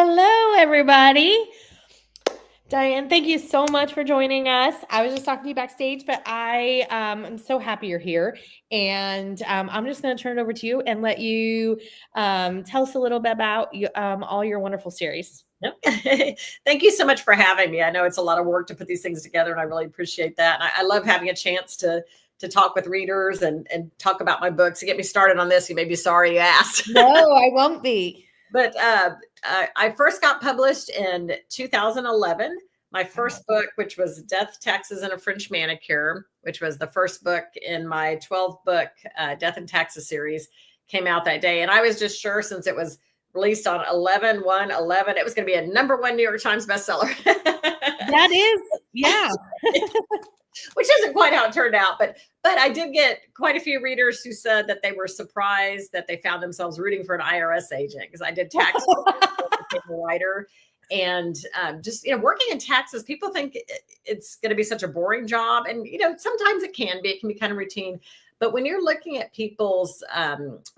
Hello, everybody. Diane, thank you so much for joining us. I was just talking to you backstage, but I am so happy you're here. And I'm just going to turn it over to you and let you tell us a little bit about all your wonderful series. Yep. Thank you so much for having me. I know it's a lot of work to put these things together, and I really appreciate that. And I love having a chance to talk with readers and talk about my books. To get me started on this, you may be sorry you asked. No, I won't be. But I first got published in 2011. My first book, which was Death, Taxes, and a French Manicure, which was the first book in my 12-book Death and Taxes series, came out that day. And I was just sure, since it was released on 11/1/11, it was going to be a #1 New York Times bestseller. That is, yeah. Which isn't quite how it turned out, but I did get quite a few readers who said that they were surprised that they found themselves rooting for an IRS agent, because I did tax writer. And just, working in taxes, people think it's going to be such a boring job. And, sometimes it can be kind of routine. But when you're looking at people's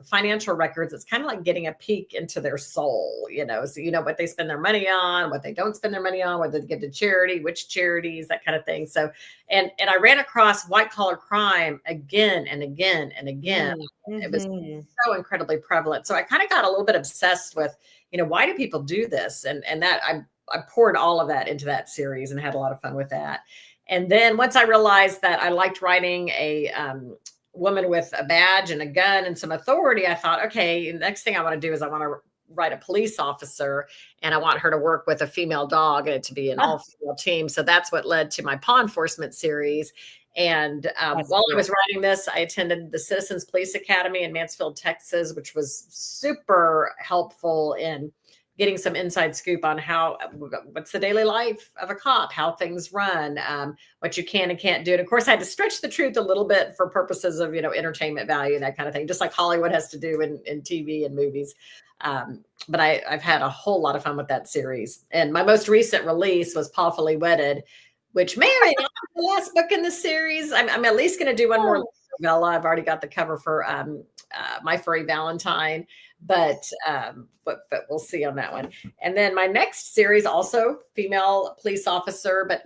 financial records, it's kind of like getting a peek into their soul, so you know what they spend their money on, what they don't spend their money on, whether they give to charity, which charities, that kind of thing. So, and I ran across white collar crime again and again and again. Mm-hmm. It was so incredibly prevalent. So I kind of got a little bit obsessed with, why do people do this? And that I poured all of that into that series and had a lot of fun with that. And then once I realized that I liked writing a woman with a badge and a gun and some authority, I thought, okay, the next thing I want to do is I want to write a police officer, and I want her to work with a female dog and it to be an all-female team. So that's what led to my Paw Enforcement series. And while I was writing this, I attended the Citizens Police Academy in Mansfield, Texas, which was super helpful in getting some inside scoop on what's the daily life of a cop, how things run, what you can and can't do. And of course, I had to stretch the truth a little bit for purposes of, entertainment value and that kind of thing, just like Hollywood has to do in TV and movies. But I've had a whole lot of fun with that series. And my most recent release was Pawfully Wedded, which may or may not be the last book in the series. I'm at least going to do one more novella. I've already got the cover for My Furry Valentine, but we'll see on that one. And then my next series, also female police officer, but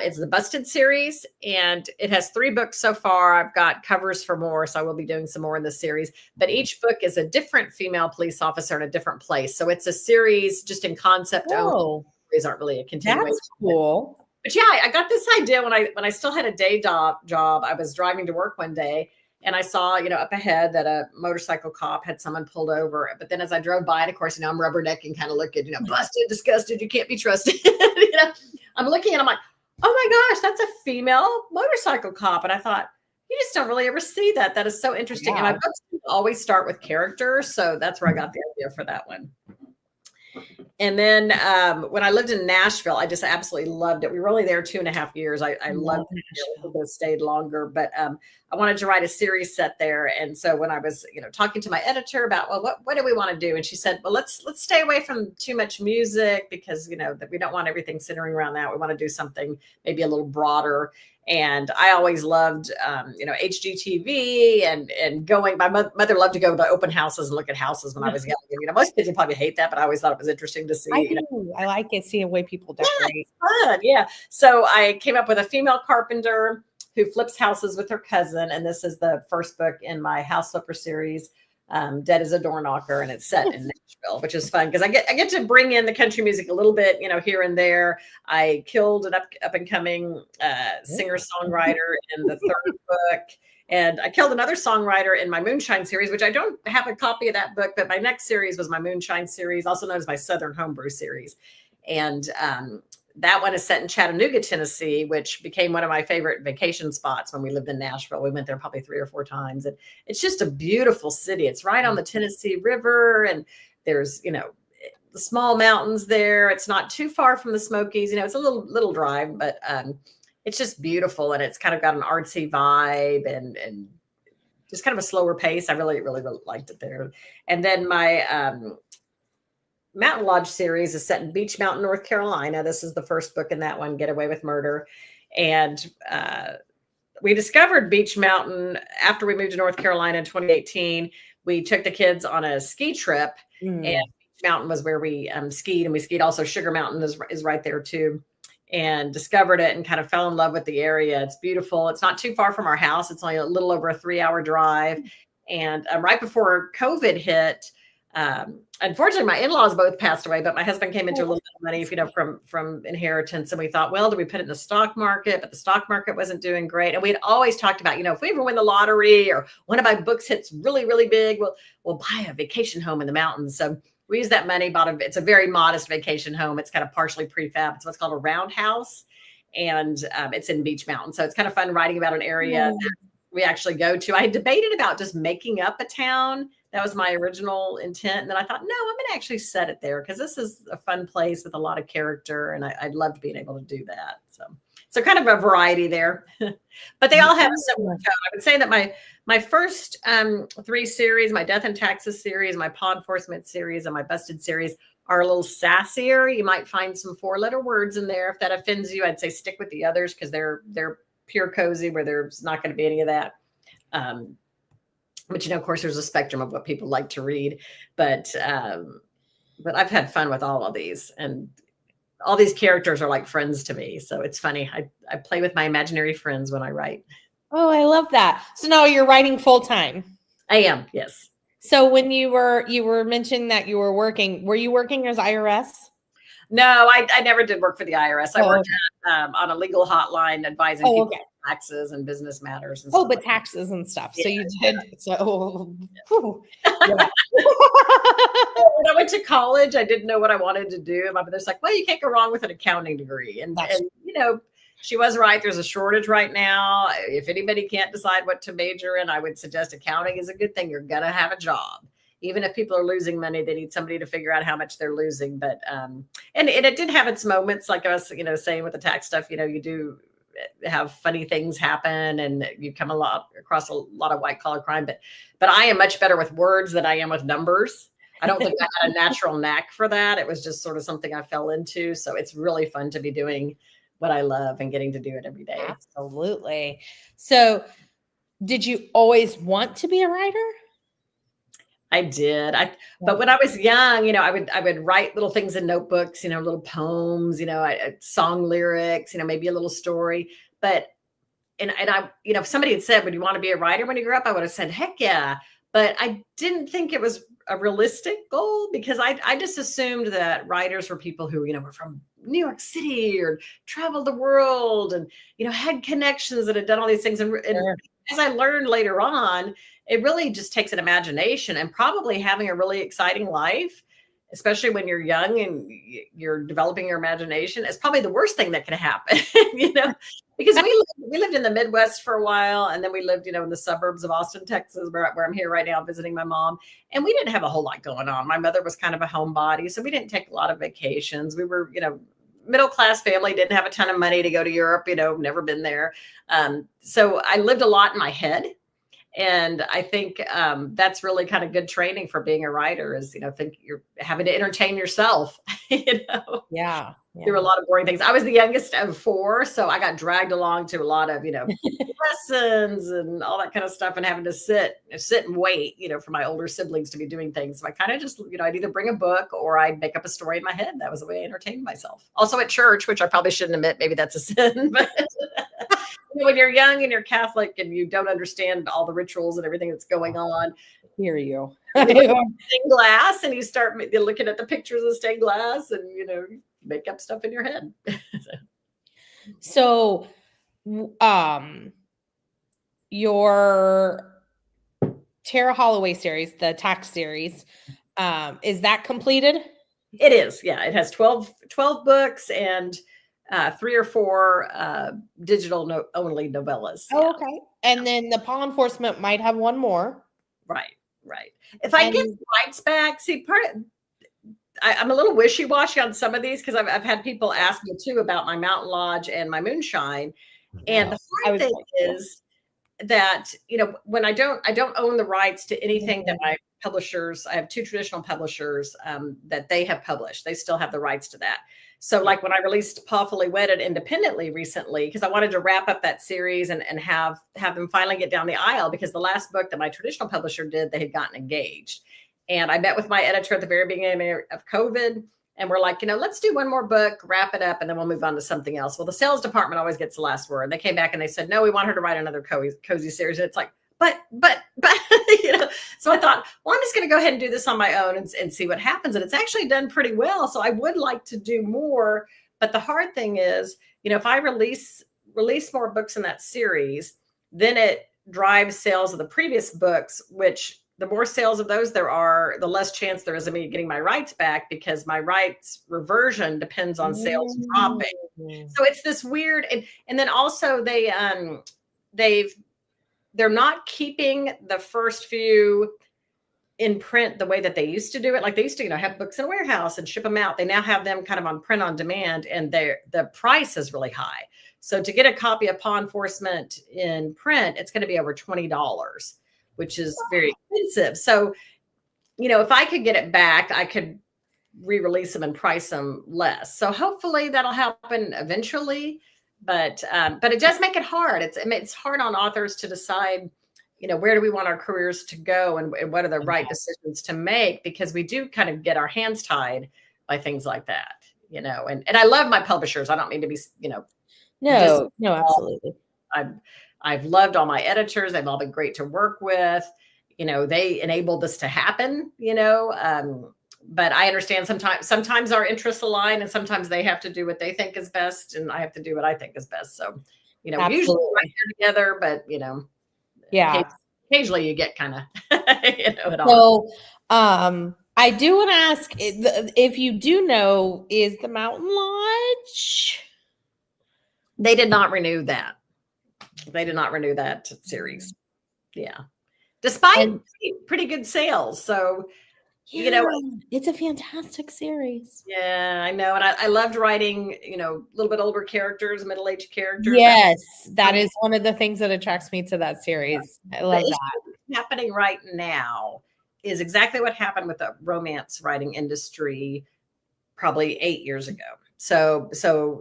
it's the Busted series, and it has 3 books so far. I've got covers for more, so I will be doing some more in this series. But each book is a different female police officer in a different place. So it's a series just in concept only. These aren't really a continuation. That's cool. But yeah, I got this idea when I still had a day job. I was driving to work one day, and I saw, up ahead that a motorcycle cop had someone pulled over. But then as I drove by, and of course, I'm rubbernecking, kind of looking, busted, disgusted, you can't be trusted. I'm looking and I'm like, oh my gosh, that's a female motorcycle cop. And I thought, you just don't really ever see that. That is so interesting. Yeah. And my books always start with characters. So that's where I got the idea for that one. And then when I lived in Nashville, I just absolutely loved it. We were only there 2.5 years. I loved it. I could have stayed longer, but I wanted to write a series set there. And so when I was, talking to my editor about, well, what do we want to do? And she said, well, let's stay away from too much music, because, that we don't want everything centering around that. We want to do something maybe a little broader. And I always loved, HGTV and going. My mother loved to go to open houses and look at houses when I was young. Most kids would probably hate that, but I always thought it was interesting to see. I like it, seeing the way people decorate. Yeah, it's fun. Yeah. So I came up with a female carpenter who flips houses with her cousin. And this is the first book in my House Flipper series, Dead as a Door Knocker, and it's set in Nashville, which is fun because I get to bring in the country music a little bit, here and there. I killed an up and coming singer-songwriter in the 3rd book, and I killed another songwriter in my Moonshine series, which I don't have a copy of that book, but my next series was my Moonshine series, also known as my Southern Homebrew series. And that one is set in Chattanooga, Tennessee, which became one of my favorite vacation spots when we lived in Nashville. We went there probably 3 or 4 times. And it's just a beautiful city. It's right on the Tennessee River. And there's, the small mountains there. It's not too far from the Smokies. It's a little drive, but it's just beautiful. And it's kind of got an artsy vibe and just kind of a slower pace. I really, really, really liked it there. And then my Mountain Lodge series is set in Beach Mountain, North Carolina. This is the first book in that one, Get Away with Murder. And we discovered Beach Mountain after we moved to North Carolina in 2018. We took the kids on a ski trip, and Beach Mountain was where we skied, and we skied also. Sugar Mountain is right there too, and discovered it and kind of fell in love with the area. It's beautiful. It's not too far from our house. It's only a little over a 3-hour drive. And right before COVID hit, unfortunately, my in-laws both passed away, but my husband came into a little bit of money, from inheritance. And we thought, well, do we put it in the stock market? But the stock market wasn't doing great. And we'd always talked about, if we ever win the lottery or one of my books hits really, really big, we'll buy a vacation home in the mountains. So we used that money, it's a very modest vacation home. It's kind of partially prefab. It's what's called a roundhouse. And it's in Beach Mountain. So it's kind of fun writing about an area that we actually go to. I had debated about just making up a town. That was my original intent. And then I thought, no, I'm going to actually set it there because this is a fun place with a lot of character. And I loved being able to do that. So kind of a variety there, but they all have a similar tone. I would say that my first 3 series, my Death and Taxes series, my Paw Enforcement series, and my Busted series are a little sassier. You might find some 4-letter words in there. If that offends you, I'd say stick with the others because they're pure cozy, where there's not going to be any of that. But of course, there's a spectrum of what people like to read. But I've had fun with all of these, and all these characters are like friends to me. So it's funny. I play with my imaginary friends when I write. Oh, I love that. So now you're writing full time. I am, yes. So when you were mentioning that you were you working as IRS? No, I never did work for the IRS. I worked on a legal hotline advising people on taxes and business matters. And but taxes and stuff. Yeah. So you did. So when I went to college, I didn't know what I wanted to do. My mother's like, well, you can't go wrong with an accounting degree. And she was right. There's a shortage right now. If anybody can't decide what to major in, I would suggest accounting is a good thing. You're going to have a job. Even if people are losing money, they need somebody to figure out how much they're losing. But and it did have its moments, like I was saying with the tax stuff. You do have funny things happen, and you come across a lot of white collar crime. But I am much better with words than I am with numbers. I don't think I had a natural knack for that. It was just sort of something I fell into. So it's really fun to be doing what I love and getting to do it every day. Absolutely. So did you always want to be a writer? I did. But when I was young, I would write little things in notebooks, little poems, song lyrics, maybe a little story. But, and I, if somebody had said, would you want to be a writer when you grew up? I would have said, heck yeah. But I didn't think it was a realistic goal because I just assumed that writers were people who, were from New York City or traveled the world and, had connections that had done all these things. And as I learned later on, it really just takes an imagination and probably having a really exciting life, especially when you're young and you're developing your imagination. It's probably the worst thing that can happen, because we lived in the Midwest for a while. And then we lived, in the suburbs of Austin, Texas, where I'm here right now visiting my mom. And we didn't have a whole lot going on. My mother was kind of a homebody. So we didn't take a lot of vacations. We were, middle-class family, didn't have a ton of money to go to Europe, never been there. So I lived a lot in my head. And I think that's really kind of good training for being a writer is, think you're having to entertain yourself, Yeah. Through a lot of boring things. I was the youngest of 4, so I got dragged along to a lot of, lessons and all that kind of stuff and having to sit and wait, for my older siblings to be doing things. So I kind of just, I'd either bring a book or I'd make up a story in my head. That was the way I entertained myself. Also at church, which I probably shouldn't admit, maybe that's a sin, but when you're young and you're Catholic and you don't understand all the rituals and everything that's going on. Hear you. Stained glass, and you start looking at the pictures of stained glass and, make up stuff in your head. So, your Tara Holloway series, the tax series, is that completed? It is. Yeah. It has 12 books and 3 or 4 digital only novellas. Oh, okay. And then the Paw Enforcement might have one more. Right. If I get the rights back, see, I'm a little wishy-washy on some of these because I've had people ask me too about my Mountain Lodge and my Moonshine. And the hard thing is that, when I don't own the rights to anything that my publishers, I have 2 traditional publishers that they have published. They still have the rights to that. So like when I released Pawfully Wedded independently recently, because I wanted to wrap up that series and have them finally get down the aisle, because the last book that my traditional publisher did, they had gotten engaged. And I met with my editor at the very beginning of COVID. And we're like, let's do one more book, wrap it up, and then we'll move on to something else. Well, the sales department always gets the last word. They came back and they said, no, we want her to write another cozy series. And it's like, but, so I thought, well, I'm just going to go ahead and do this on my own and see what happens. And it's actually done pretty well. So I would like to do more. But the hard thing is, if I release more books in that series, then it drives sales of the previous books, which the more sales of those there are, the less chance there is of me getting my rights back, because my rights reversion depends on sales dropping. So it's this weird, and then also they're not keeping the first few in print the way that they used to do it. Like they used to, have books in a warehouse and ship them out. They now have them kind of on print on demand, and the price is really high. So to get a copy of Paw Enforcement in print, it's going to be over $20, which is very expensive. So, if I could get it back, I could re-release them and price them less. So hopefully that'll happen eventually. But it does make it hard. It's hard on authors to decide, where do we want our careers to go, and what are the right decisions to make, because we do kind of get our hands tied by things like that, and I love my publishers. I don't mean to be, no, absolutely. I've loved all my editors. They've all been great to work with. They enabled this to happen, but I understand sometimes our interests align, and sometimes they have to do what they think is best, and I have to do what I think is best. So, usually we're right here together, but, yeah, occasionally you get kind of, it all. So, I do want to ask if you do know, is the Mountain Lodge? They did not renew that. They did not renew that series. Yeah. Despite pretty good sales. So, it's a fantastic series. Yeah, I know. And I loved writing, a little bit older characters, middle-aged characters. Yes, that is one of the things that attracts me to that series. I love that. Happening right now is exactly what happened with the romance writing industry probably 8 years ago. So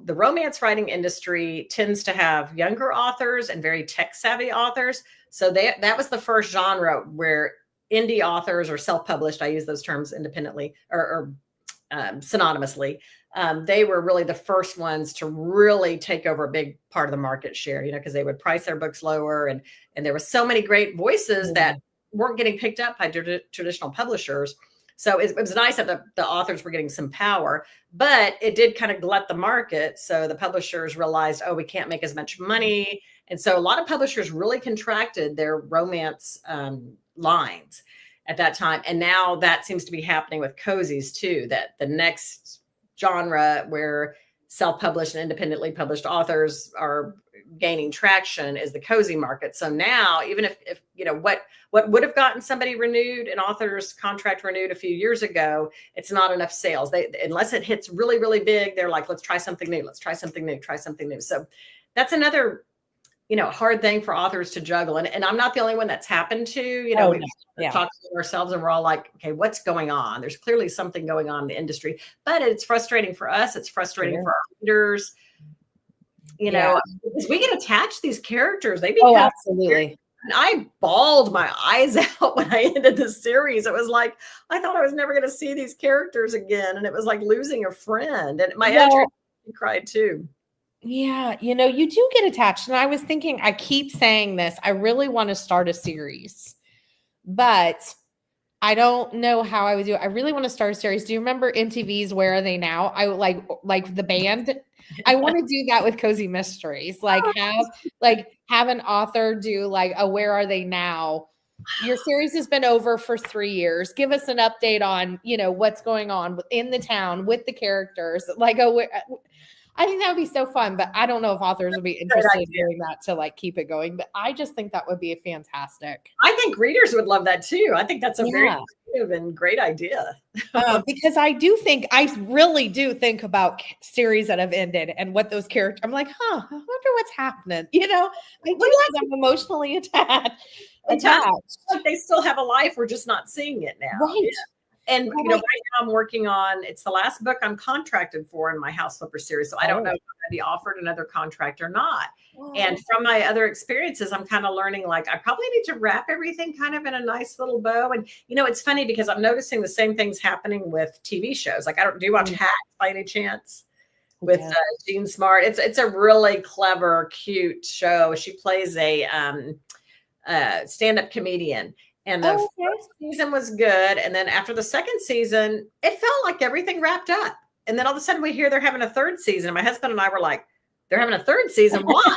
the romance writing industry tends to have younger authors and very tech-savvy authors. So that was the first genre where indie authors, or self-published, I use those terms independently or synonymously, they were really the first ones to really take over a big part of the market share, because they would price their books lower, and there were so many great voices that weren't getting picked up by traditional publishers. So it was nice that the authors were getting some power, but it did kind of glut the market. So the publishers realized, we can't make as much money. And so a lot of publishers really contracted their romance lines at that time. And now that seems to be happening with cozies too, that the next genre where self-published and independently published authors are gaining traction is the cozy market. So now, even if what would have gotten somebody renewed, an author's contract renewed a few years ago, it's not enough sales. Unless it hits really, really big, they're like, let's try something new. Let's try something new. Try something new. So that's another, hard thing for authors to juggle. And I'm not the only one that's happened to, we talk to ourselves and we're all like, okay, what's going on? There's clearly something going on in the industry, but it's frustrating for us. It's frustrating for our readers, because we get attached to these characters. They become absolutely. And I bawled my eyes out when I ended the series. It was like, I thought I was never going to see these characters again. And it was like losing a friend. And my editor cried too. Yeah. You do get attached. And I was thinking, I keep saying this, I really want to start a series, but I don't know how I would do it. I really want to start a series. Do you remember MTV's Where Are They Now? I like the band. I want to do that with cozy mysteries. Like have an author do like a Where Are They Now? Your series has been over for 3 years. Give us an update on, what's going on in the town with the characters. I think that would be so fun, but I don't know if authors would be interested in doing that to like keep it going. But I just think that would be fantastic. I think readers would love that too. I think that's a very creative and great idea. Because I really do think about series that have ended and what those characters. I'm like, I wonder what's happening. I do because I'm emotionally attached. Like they still have a life. We're just not seeing it now. Right. And you know, right now I'm working on, it's the last book I'm contracted for in my House Flipper series. So I don't know if I'm going to be offered another contract or not. And from my other experiences, I'm kind of learning, like, I probably need to wrap everything kind of in a nice little bow. And, you know, it's funny because I'm noticing the same things happening with TV shows. Like, do you watch Hacks by any chance? With Jean Smart. It's a really clever, cute show. She plays a stand-up comedian. And the first season was good. And then after the second season, it felt like everything wrapped up. And then all of a sudden we hear they're having a third season. And my husband and I were like, they're having a third season. Why?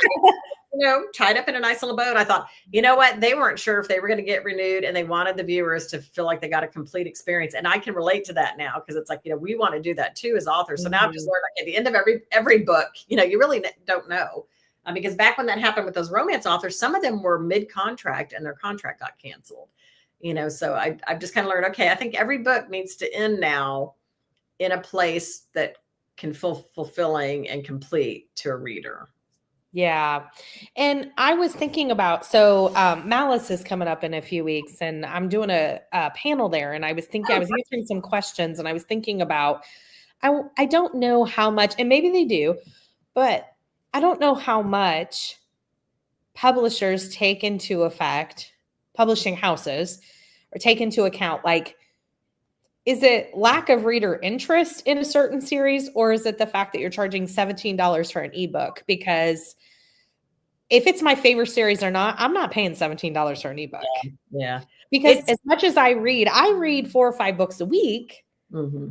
You know, tied up in a nice little bow. And I thought, you know what? They weren't sure if they were going to get renewed, and they wanted the viewers to feel like they got a complete experience. And I can relate to that now, because it's like, you know, we want to do that too as authors. So now I've just learned, like, at the end of every book, you know, you really don't know. Because back when that happened with those romance authors, some of them were mid-contract and their contract got canceled. You know, so I've just kind of learned, okay, I think every book needs to end now in a place that can feel fulfilling and complete to a reader. Yeah. And I was thinking about, so Malice is coming up in a few weeks, and I'm doing a panel there. And I was thinking, I was answering some questions, and I was thinking about, I don't know how much, and maybe they do, but I don't know how much publishers take into effect, publishing houses, or take into account, like, is it lack of reader interest in a certain series, or is it the fact that you're charging $17 for an ebook? Because if it's my favorite series or not, I'm not paying $17 for an ebook. Yeah. Because as much as I read 4 or 5 books a week. Mm-hmm.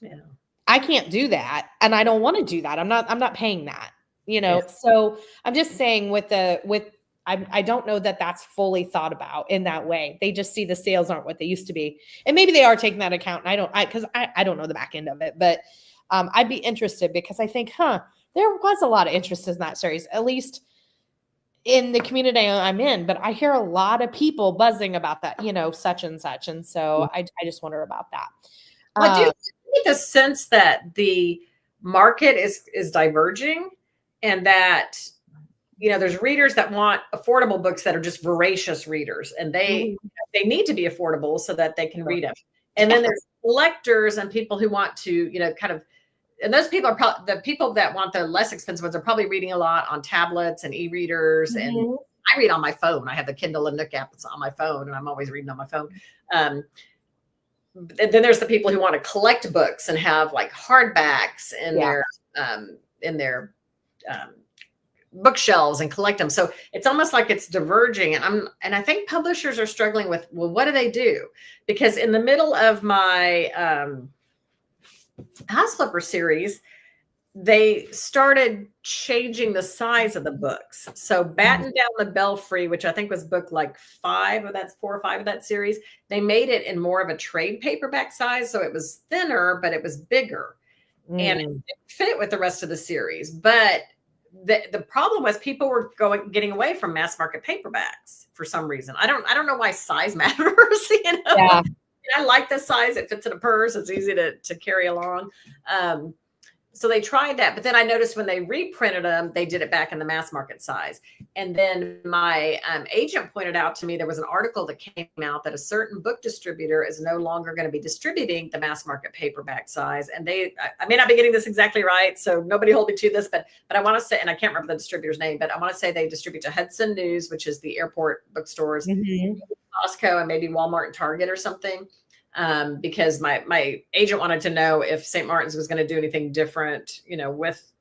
Yeah. I can't do that. And I don't want to do that. I'm not paying that, you know? Yeah. So I'm just saying I don't know that that's fully thought about in that way. They just see the sales aren't what they used to be. And maybe they are taking that account. And I don't know the back end of it, but I'd be interested, because I think, there was a lot of interest in that series, at least in the community I'm in, but I hear a lot of people buzzing about that, you know, such and such. And so I just wonder about that. Well, do you get the sense that the market is diverging, and that, you know, there's readers that want affordable books that are just voracious readers, and they need to be affordable so that they can read them. And then there's collectors and people who want to, you know, kind of, and those people are probably the people that want the less expensive ones are probably reading a lot on tablets and e-readers. And I read on my phone. I have the Kindle and Nook app on my phone, and I'm always reading on my phone. And then there's the people who want to collect books and have like hardbacks in their bookshelves and collect them. So it's almost like it's diverging. And I think publishers are struggling with, well, what do they do? Because in the middle of my House Flipper series, they started changing the size of the books. So Batten Down the Belfry, which I think was book like 4 or 5 of that series, they made it in more of a trade paperback size. So it was thinner, but it was bigger, and it fit with the rest of the series. But the problem was people were getting away from mass market paperbacks for some reason. I don't know why size matters. You know? Yeah. I like the size. It fits in a purse. It's easy to carry along. So they tried that, but then I noticed when they reprinted them, they did it back in the mass market size. And then my agent pointed out to me, there was an article that came out that a certain book distributor is no longer going to be distributing the mass market paperback size. And I may not be getting this exactly right, so nobody hold me to this, but I want to say, and I can't remember the distributor's name, but I want to say they distribute to Hudson News, which is the airport bookstores, Costco, and maybe Walmart and Target or something. Because my agent wanted to know if St. Martin's was going to do anything different, you know, with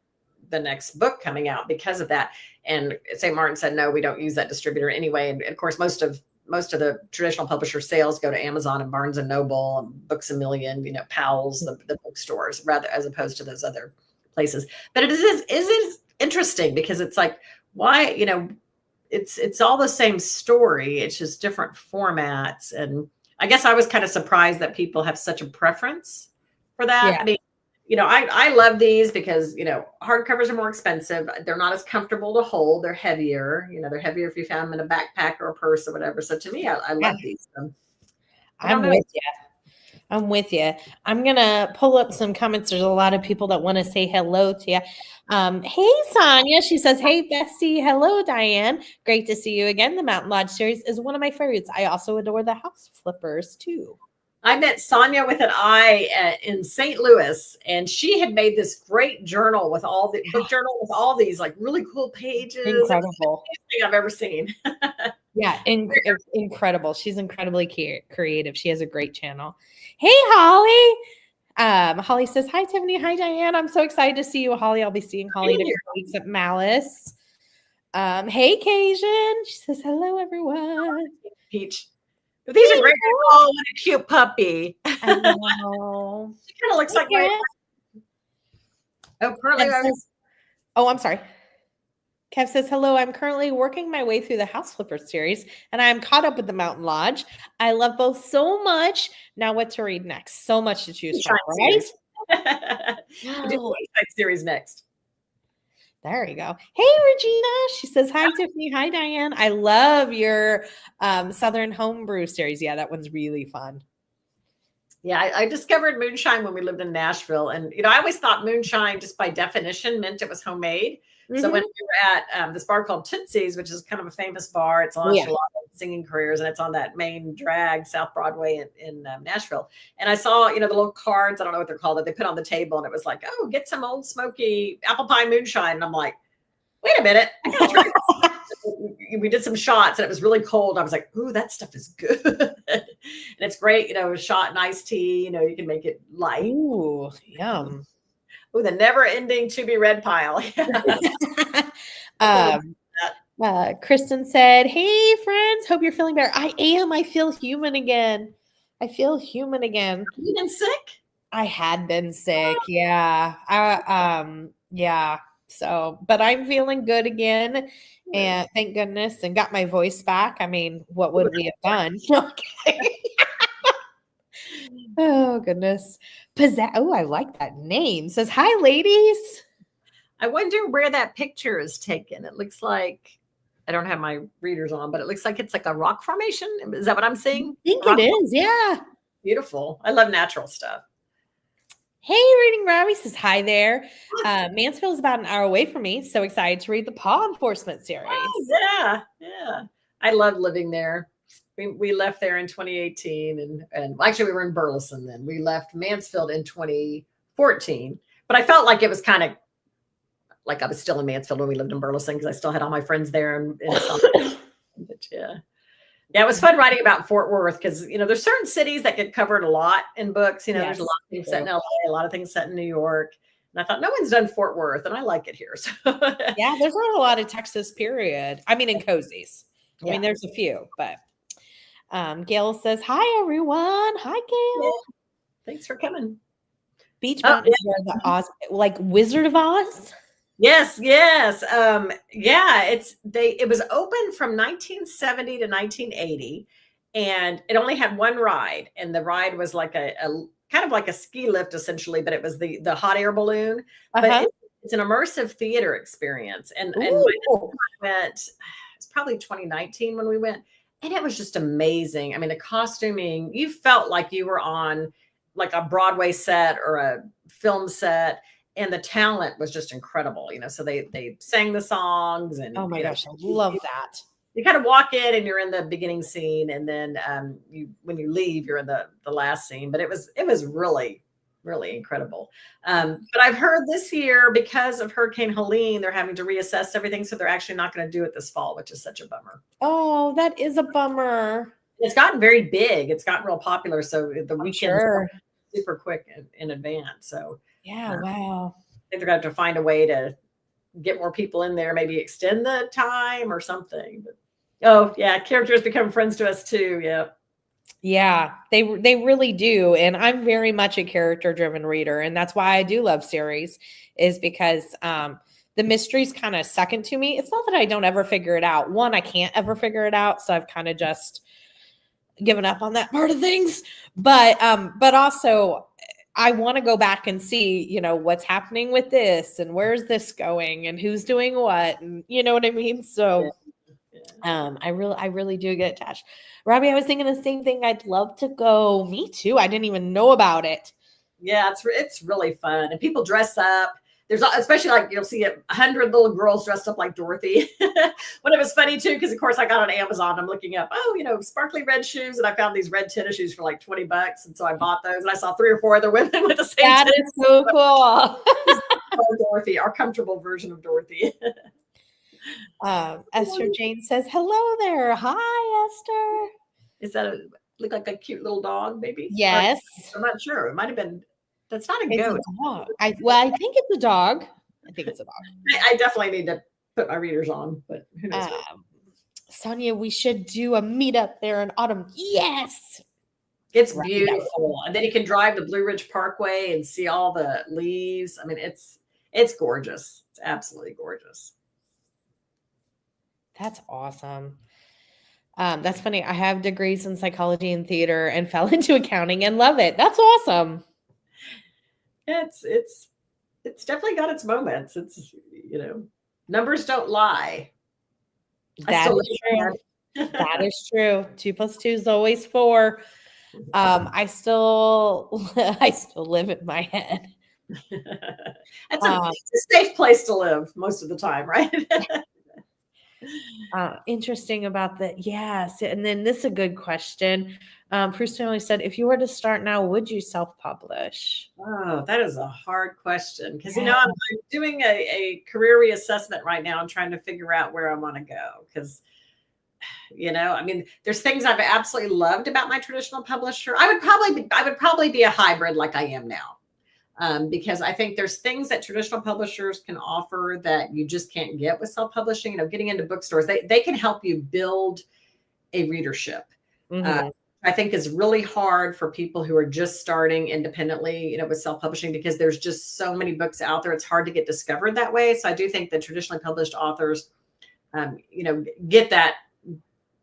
the next book coming out because of that. And St. Martin said, no, we don't use that distributor anyway. And of course, most of the traditional publisher sales go to Amazon and Barnes and Noble and Books A Million, you know, Powell's, the bookstores, rather, as opposed to those other places. But it is interesting, because it's like, why, you know, it's all the same story. It's just different formats. And I guess I was kind of surprised that people have such a preference for that. Yeah. I mean, you know, I love these because, you know, hardcovers are more expensive. They're not as comfortable to hold. They're heavier. You know, they're heavier if you found them in a backpack or a purse or whatever. So to me, I love these. I'm with you. I'm with you. I'm going to pull up some comments. There's a lot of people that want to say hello to you. Hey, Sonia. She says, hey, bestie. Hello, Diane. Great to see you again. The Mountain Lodge series is one of my favorites. I also adore the House Flippers, too. I met Sonia with an I in St. Louis, and she had made this great journal with all the book journal with all these like really cool pages. Incredible. Thing I've ever seen. Yeah, incredible. She's incredibly creative. She has a great channel. Hey, Holly. Holly says, hi, Tiffany. Hi, Diane. I'm so excited to see you, Holly. I'll be seeing Holly different weeks at Malice. Hey, Cajun. She says, hello, everyone. Peach. These are great. Oh, what a cute puppy. I know. She kind of looks like my. Oh, currently. I'm sorry. Kev says, hello, I'm currently working my way through the House Flipper series, and I'm caught up with the Mountain Lodge. I love both so much. Now what to read next? So much to choose from, right? We do the series next. There you go. Hey, Regina. She says, hi, Tiffany. Hi, Diane. I love your Southern Homebrew series. Yeah, that one's really fun. Yeah, I discovered moonshine when we lived in Nashville. And, I always thought moonshine just by definition meant it was homemade. Mm-hmm. So when we were at this bar called Tootsie's, which is kind of a famous bar, it's launched a lot of singing careers, and it's on that main drag, South Broadway in Nashville. And I saw, the little cards, I don't know what they're called, that they put on the table, and it was like, oh, get some old smoky apple pie moonshine. And I'm like, wait a minute, I gotta try this. We did some shots, and it was really cold. I was like, ooh, that stuff is good. And it's great, shot in iced tea, you can make it light. Ooh, yum. Ooh, the never-ending to-be-read pile. Kristen said, hey, friends, hope you're feeling better. I am. I feel human again. Have you been sick? I had been sick, yeah. Yeah. So, but I'm feeling good again, and thank goodness, and got my voice back. I mean, what would we have done? Okay. Oh, goodness. Oh, I like that name. Says, hi, ladies. I wonder where that picture is taken. It looks like, I don't have my readers on, but it looks like it's like a rock formation. Is that what I'm seeing? I think it is, yeah. Beautiful. I love natural stuff. Hey, Reading Robbie says, hi there. Mansfield is about an hour away from me. So excited to read the Paw Enforcement series. Oh, yeah. I love living there. We left there in 2018, and actually we were in Burleson then. We left Mansfield in 2014, but I felt like it was kind of like I was still in Mansfield when we lived in Burleson because I still had all my friends there. And but yeah, it was fun writing about Fort Worth because there's certain cities that get covered a lot in books. There's a lot of things set in LA, a lot of things set in New York, and I thought no one's done Fort Worth, and I like it here. So yeah, there's not a lot of Texas. Period. I mean, in cozies. I mean, there's a few, but. Gail says, hi, everyone. Hi, Gail. Yeah. Thanks for coming. Beach Mountain is where the Oz, like Wizard of Oz. Yes. It was open from 1970 to 1980, and it only had one ride, and the ride was like a kind of like a ski lift essentially, but it was the hot air balloon. But it's an immersive theater experience. And when I went, it's probably 2019 when we went. And it was just amazing. I mean, the costuming, you felt like you were on like a Broadway set or a film set, and the talent was just incredible. So they sang the songs, and oh my gosh, I love that. You kind of walk in and you're in the beginning scene, and then when you leave, you're in the last scene. But it was really, really incredible. But I've heard this year, because of Hurricane Helene, they're having to reassess everything. So they're actually not going to do it this fall, which is such a bummer. Oh, that is a bummer. It's gotten very big. It's gotten real popular. So the weekends are super quick in advance. So yeah, wow. I think they're going to have to find a way to get more people in there, maybe extend the time or something. But, characters become friends to us too. Yeah. Yeah, they really do. And I'm very much a character-driven reader. And that's why I do love series, is because the mysteries kind of second to me. It's not that I don't ever figure it out. One, I can't ever figure it out. So I've kind of just given up on that part of things. But also I want to go back and see, what's happening with this, and where's this going, and who's doing what, and you know what I mean? So I really do get attached. Robbie, I was thinking the same thing. I'd love to go. Me too. I didn't even know about it. Yeah, it's really fun, and people dress up. there's especially like you'll see 100 little girls dressed up like Dorothy. But it was funny too, because of course I got on Amazon. I'm looking up, sparkly red shoes, and I found these red tennis shoes for like $20, and so I bought those. And I saw 3 or 4 other women with the same. That is so cool. Dorothy, our comfortable version of Dorothy. Esther Jane says, "Hello there. Hi, Esther." Is that look like a cute little dog, maybe? Yes. I'm not sure. It might have been. That's not a It's goat. a dog. I think it's a dog. I think it's a dog. I definitely need to put my readers on, but who knows? Sonia, we should do a meetup there in autumn. Yes. It's beautiful. And then you can drive the Blue Ridge Parkway and see all the leaves. I mean, it's gorgeous. It's absolutely gorgeous. That's awesome. That's funny. I have degrees in psychology and theater and fell into accounting and love it. That's awesome. It's definitely got its moments. It's, numbers don't lie. That is true. That is true. 2 + 2 is always 4. I still live in my head. It's a safe place to live most of the time, right? Interesting about that. Yes. And then this is a good question. Bruce Stanley said, if you were to start now, would you self-publish? Oh, that is a hard question. Because, I'm doing a career reassessment right now. I'm trying to figure out where I want to go. Because, there's things I've absolutely loved about my traditional publisher. I would probably be a hybrid like I am now. Because I think there's things that traditional publishers can offer that you just can't get with self-publishing. Getting into bookstores, they can help you build a readership. Mm-hmm. I think is really hard for people who are just starting independently, with self-publishing, because there's just so many books out there. It's hard to get discovered that way. So I do think that traditionally published authors, get that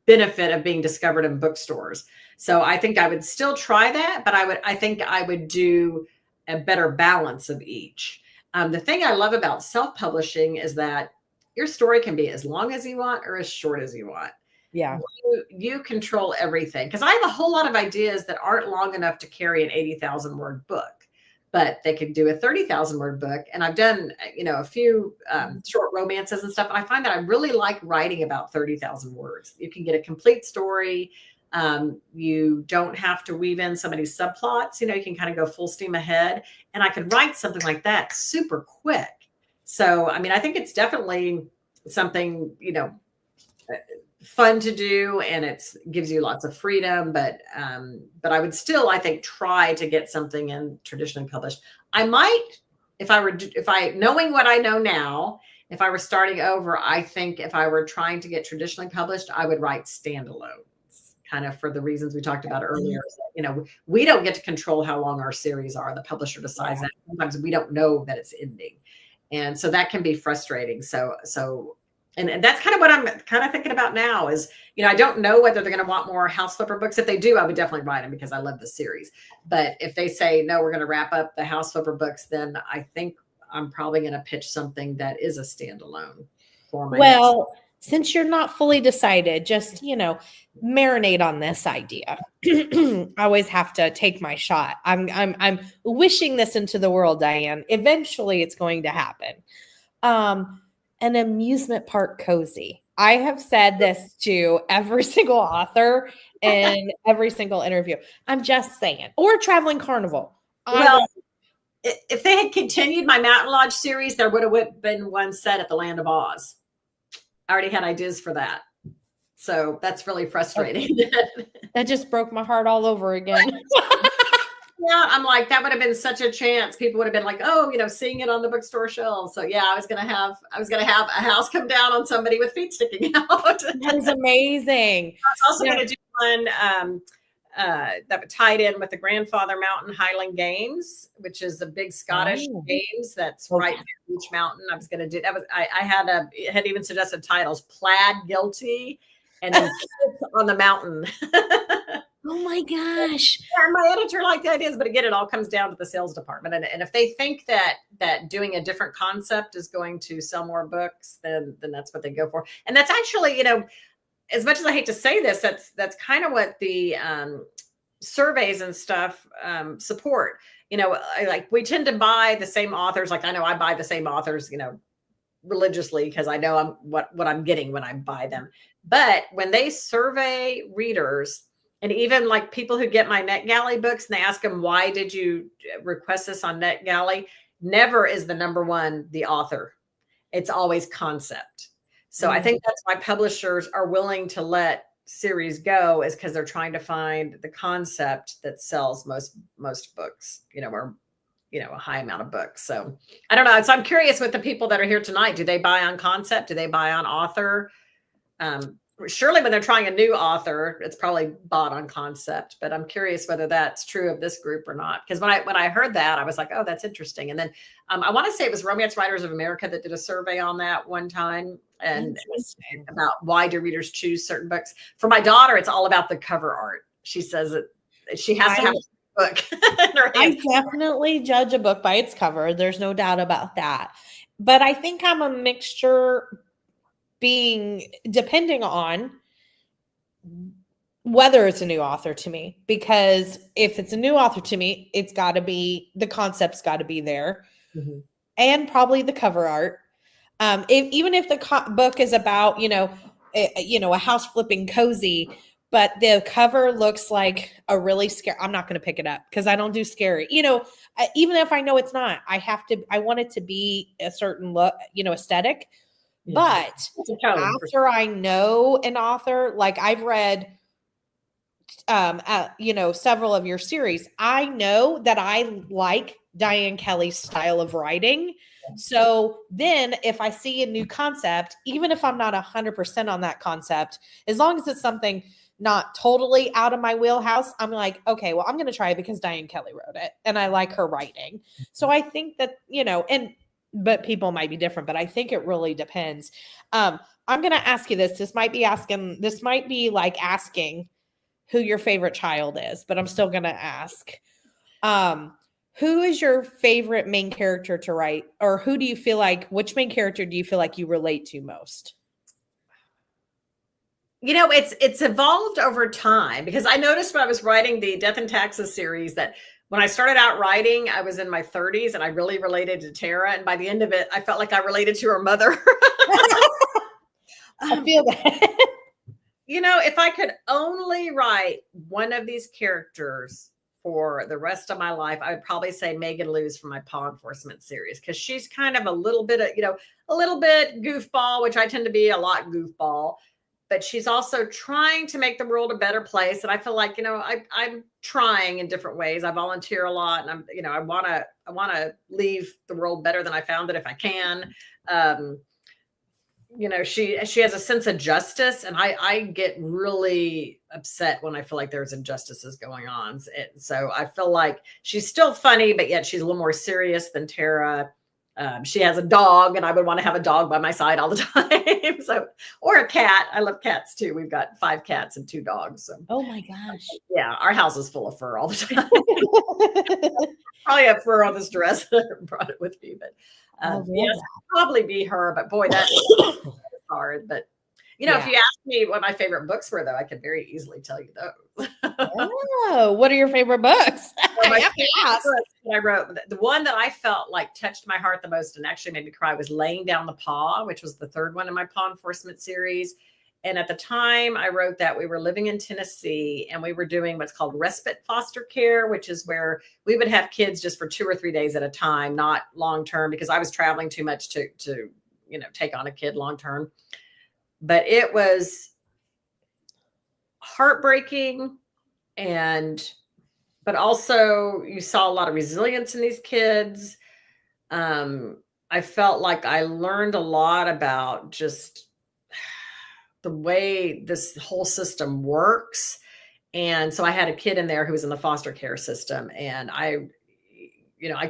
benefit of being discovered in bookstores. So I think I would still try that, but I think I would do a better balance of each. The thing I love about self-publishing is that your story can be as long as you want or as short as you want. Yeah. You control everything. Because I have a whole lot of ideas that aren't long enough to carry an 80,000 word book, but they could do a 30,000 word book. And I've done, a few short romances and stuff. And I find that I really like writing about 30,000 words. You can get a complete story. You don't have to weave in so many subplots. You can kind of go full steam ahead. And I could write something like that super quick. So, I think it's definitely something, fun to do, and it gives you lots of freedom, but I would still, I think, try to get something in traditionally published. I might, if I knowing what I know now, if I were starting over, I think if I were trying to get traditionally published, I would write standalones, kind of for the reasons we talked about earlier. We don't get to control how long our series are. The publisher decides that. Sometimes we don't know that it's ending, and so that can be frustrating. And that's kind of what I'm kind of thinking about now is, I don't know whether they're going to want more house flipper books. If they do, I would definitely write them because I love the series. But if they say, no, we're going to wrap up the house flipper books, then I think I'm probably going to pitch something that is a standalone for my Well, since you're not fully decided, just, marinate on this idea. I always have to take my shot. I'm wishing this into the world, Diane. Eventually it's going to happen. An amusement park cozy. I have said this to every single author in every single interview. I'm just saying. Or a traveling carnival. Well, if they had continued my Mountain Lodge series, there would have been one set at the Land of Oz. I already had ideas for that. So that's really frustrating. That just broke my heart all over again. Yeah, I'm like, that would have been such a chance. People would have been like, oh, seeing it on the bookstore shelves. So yeah, I was gonna have a house come down on somebody with feet sticking out. That is amazing. I was also gonna do one that tied in with the Grandfather Mountain Highland Games, which is a big Scottish games that's right near each mountain. I was gonna do that. I had even suggested titles: Plaid Guilty and then Kids on the Mountain. Oh my gosh. Yeah, my editor liked the ideas, but again, it all comes down to the sales department. And if they think that doing a different concept is going to sell more books, then that's what they go for. And that's actually, as much as I hate to say this, that's kind of what the surveys and stuff support. We tend to buy the same authors. Like I know I buy the same authors, religiously because I know what I'm getting when I buy them. But when they survey readers, and even like people who get my NetGalley books and they ask them, why did you request this on NetGalley? Never is the number one the author. It's always concept. So I think that's why publishers are willing to let series go, is because they're trying to find the concept that sells most books, or a high amount of books. So I don't know. So I'm curious with the people that are here tonight, do they buy on concept? Do they buy on author? Surely when they're trying a new author, it's probably bought on concept, but I'm curious whether that's true of this group or not. Because when I heard that, I was like, oh, that's interesting. And then I want to say it was Romance Writers of America that did a survey on that one time, and about why do readers choose certain books. For my daughter, it's all about the cover art. She says that she has to have a book in her hands. I definitely judge a book by its cover. There's no doubt about that. But I think I'm a mixture, depending on whether it's a new author to me, because if it's a new author to me, it's got to be, the concept's got to be there, and probably the cover art. Even if the book is about, a house flipping cozy, but the cover looks like a really scary, I'm not going to pick it up because I don't do scary, even if I know it's not, I want it to be a certain look, aesthetic. Yeah. But after I know an author, like I've read, several of your series, I know that I like Diane Kelly's style of writing. So then if I see a new concept, even if I'm not 100% on that concept, as long as it's something not totally out of my wheelhouse, I'm like, okay, well, I'm going to try it because Diane Kelly wrote it and I like her writing. So I think that, but people might be different, but I think it really depends. I'm going to ask you this. This might be like asking who your favorite child is, but I'm still going to ask. Who is your favorite main character to write? Or which main character do you feel like you relate to most? It's evolved over time, because I noticed when I was writing the Death and Taxes series that when I started out writing, I was in my 30s and I really related to Tara. And by the end of it, I felt like I related to her mother. I feel that. If I could only write one of these characters for the rest of my life, I would probably say Megan Lewis from my Paw Enforcement series, because she's kind of a little bit goofball, which I tend to be a lot goofball. But she's also trying to make the world a better place. And I feel like, I'm trying in different ways. I volunteer a lot, and I want to leave the world better than I found it if I can. She has a sense of justice, and I get really upset when I feel like there's injustices going on. So I feel like she's still funny, but yet she's a little more serious than Tara. She has a dog, and I would want to have a dog by my side all the time. Or a cat. I love cats too. We've got 5 cats and 2 dogs. So. Oh my gosh. Yeah. Our house is full of fur all the time. Probably have fur on this dress. I brought it with me, but yes, probably be her, but boy, that's hard. But if you ask me what my favorite books were, though, I could very easily tell you those. Oh, what are your favorite books? I wrote, the one that I felt like touched my heart the most and actually made me cry was Laying Down the Paw, which was the 3rd one in my Paw Enforcement series. And at the time I wrote that, we were living in Tennessee, and we were doing what's called respite foster care, which is where we would have kids just for 2 or 3 days at a time, not long term, because I was traveling too much to take on a kid long term. But it was heartbreaking, but also you saw a lot of resilience in these kids. I felt like I learned a lot about just the way this whole system works. And so I had a kid in there who was in the foster care system, and I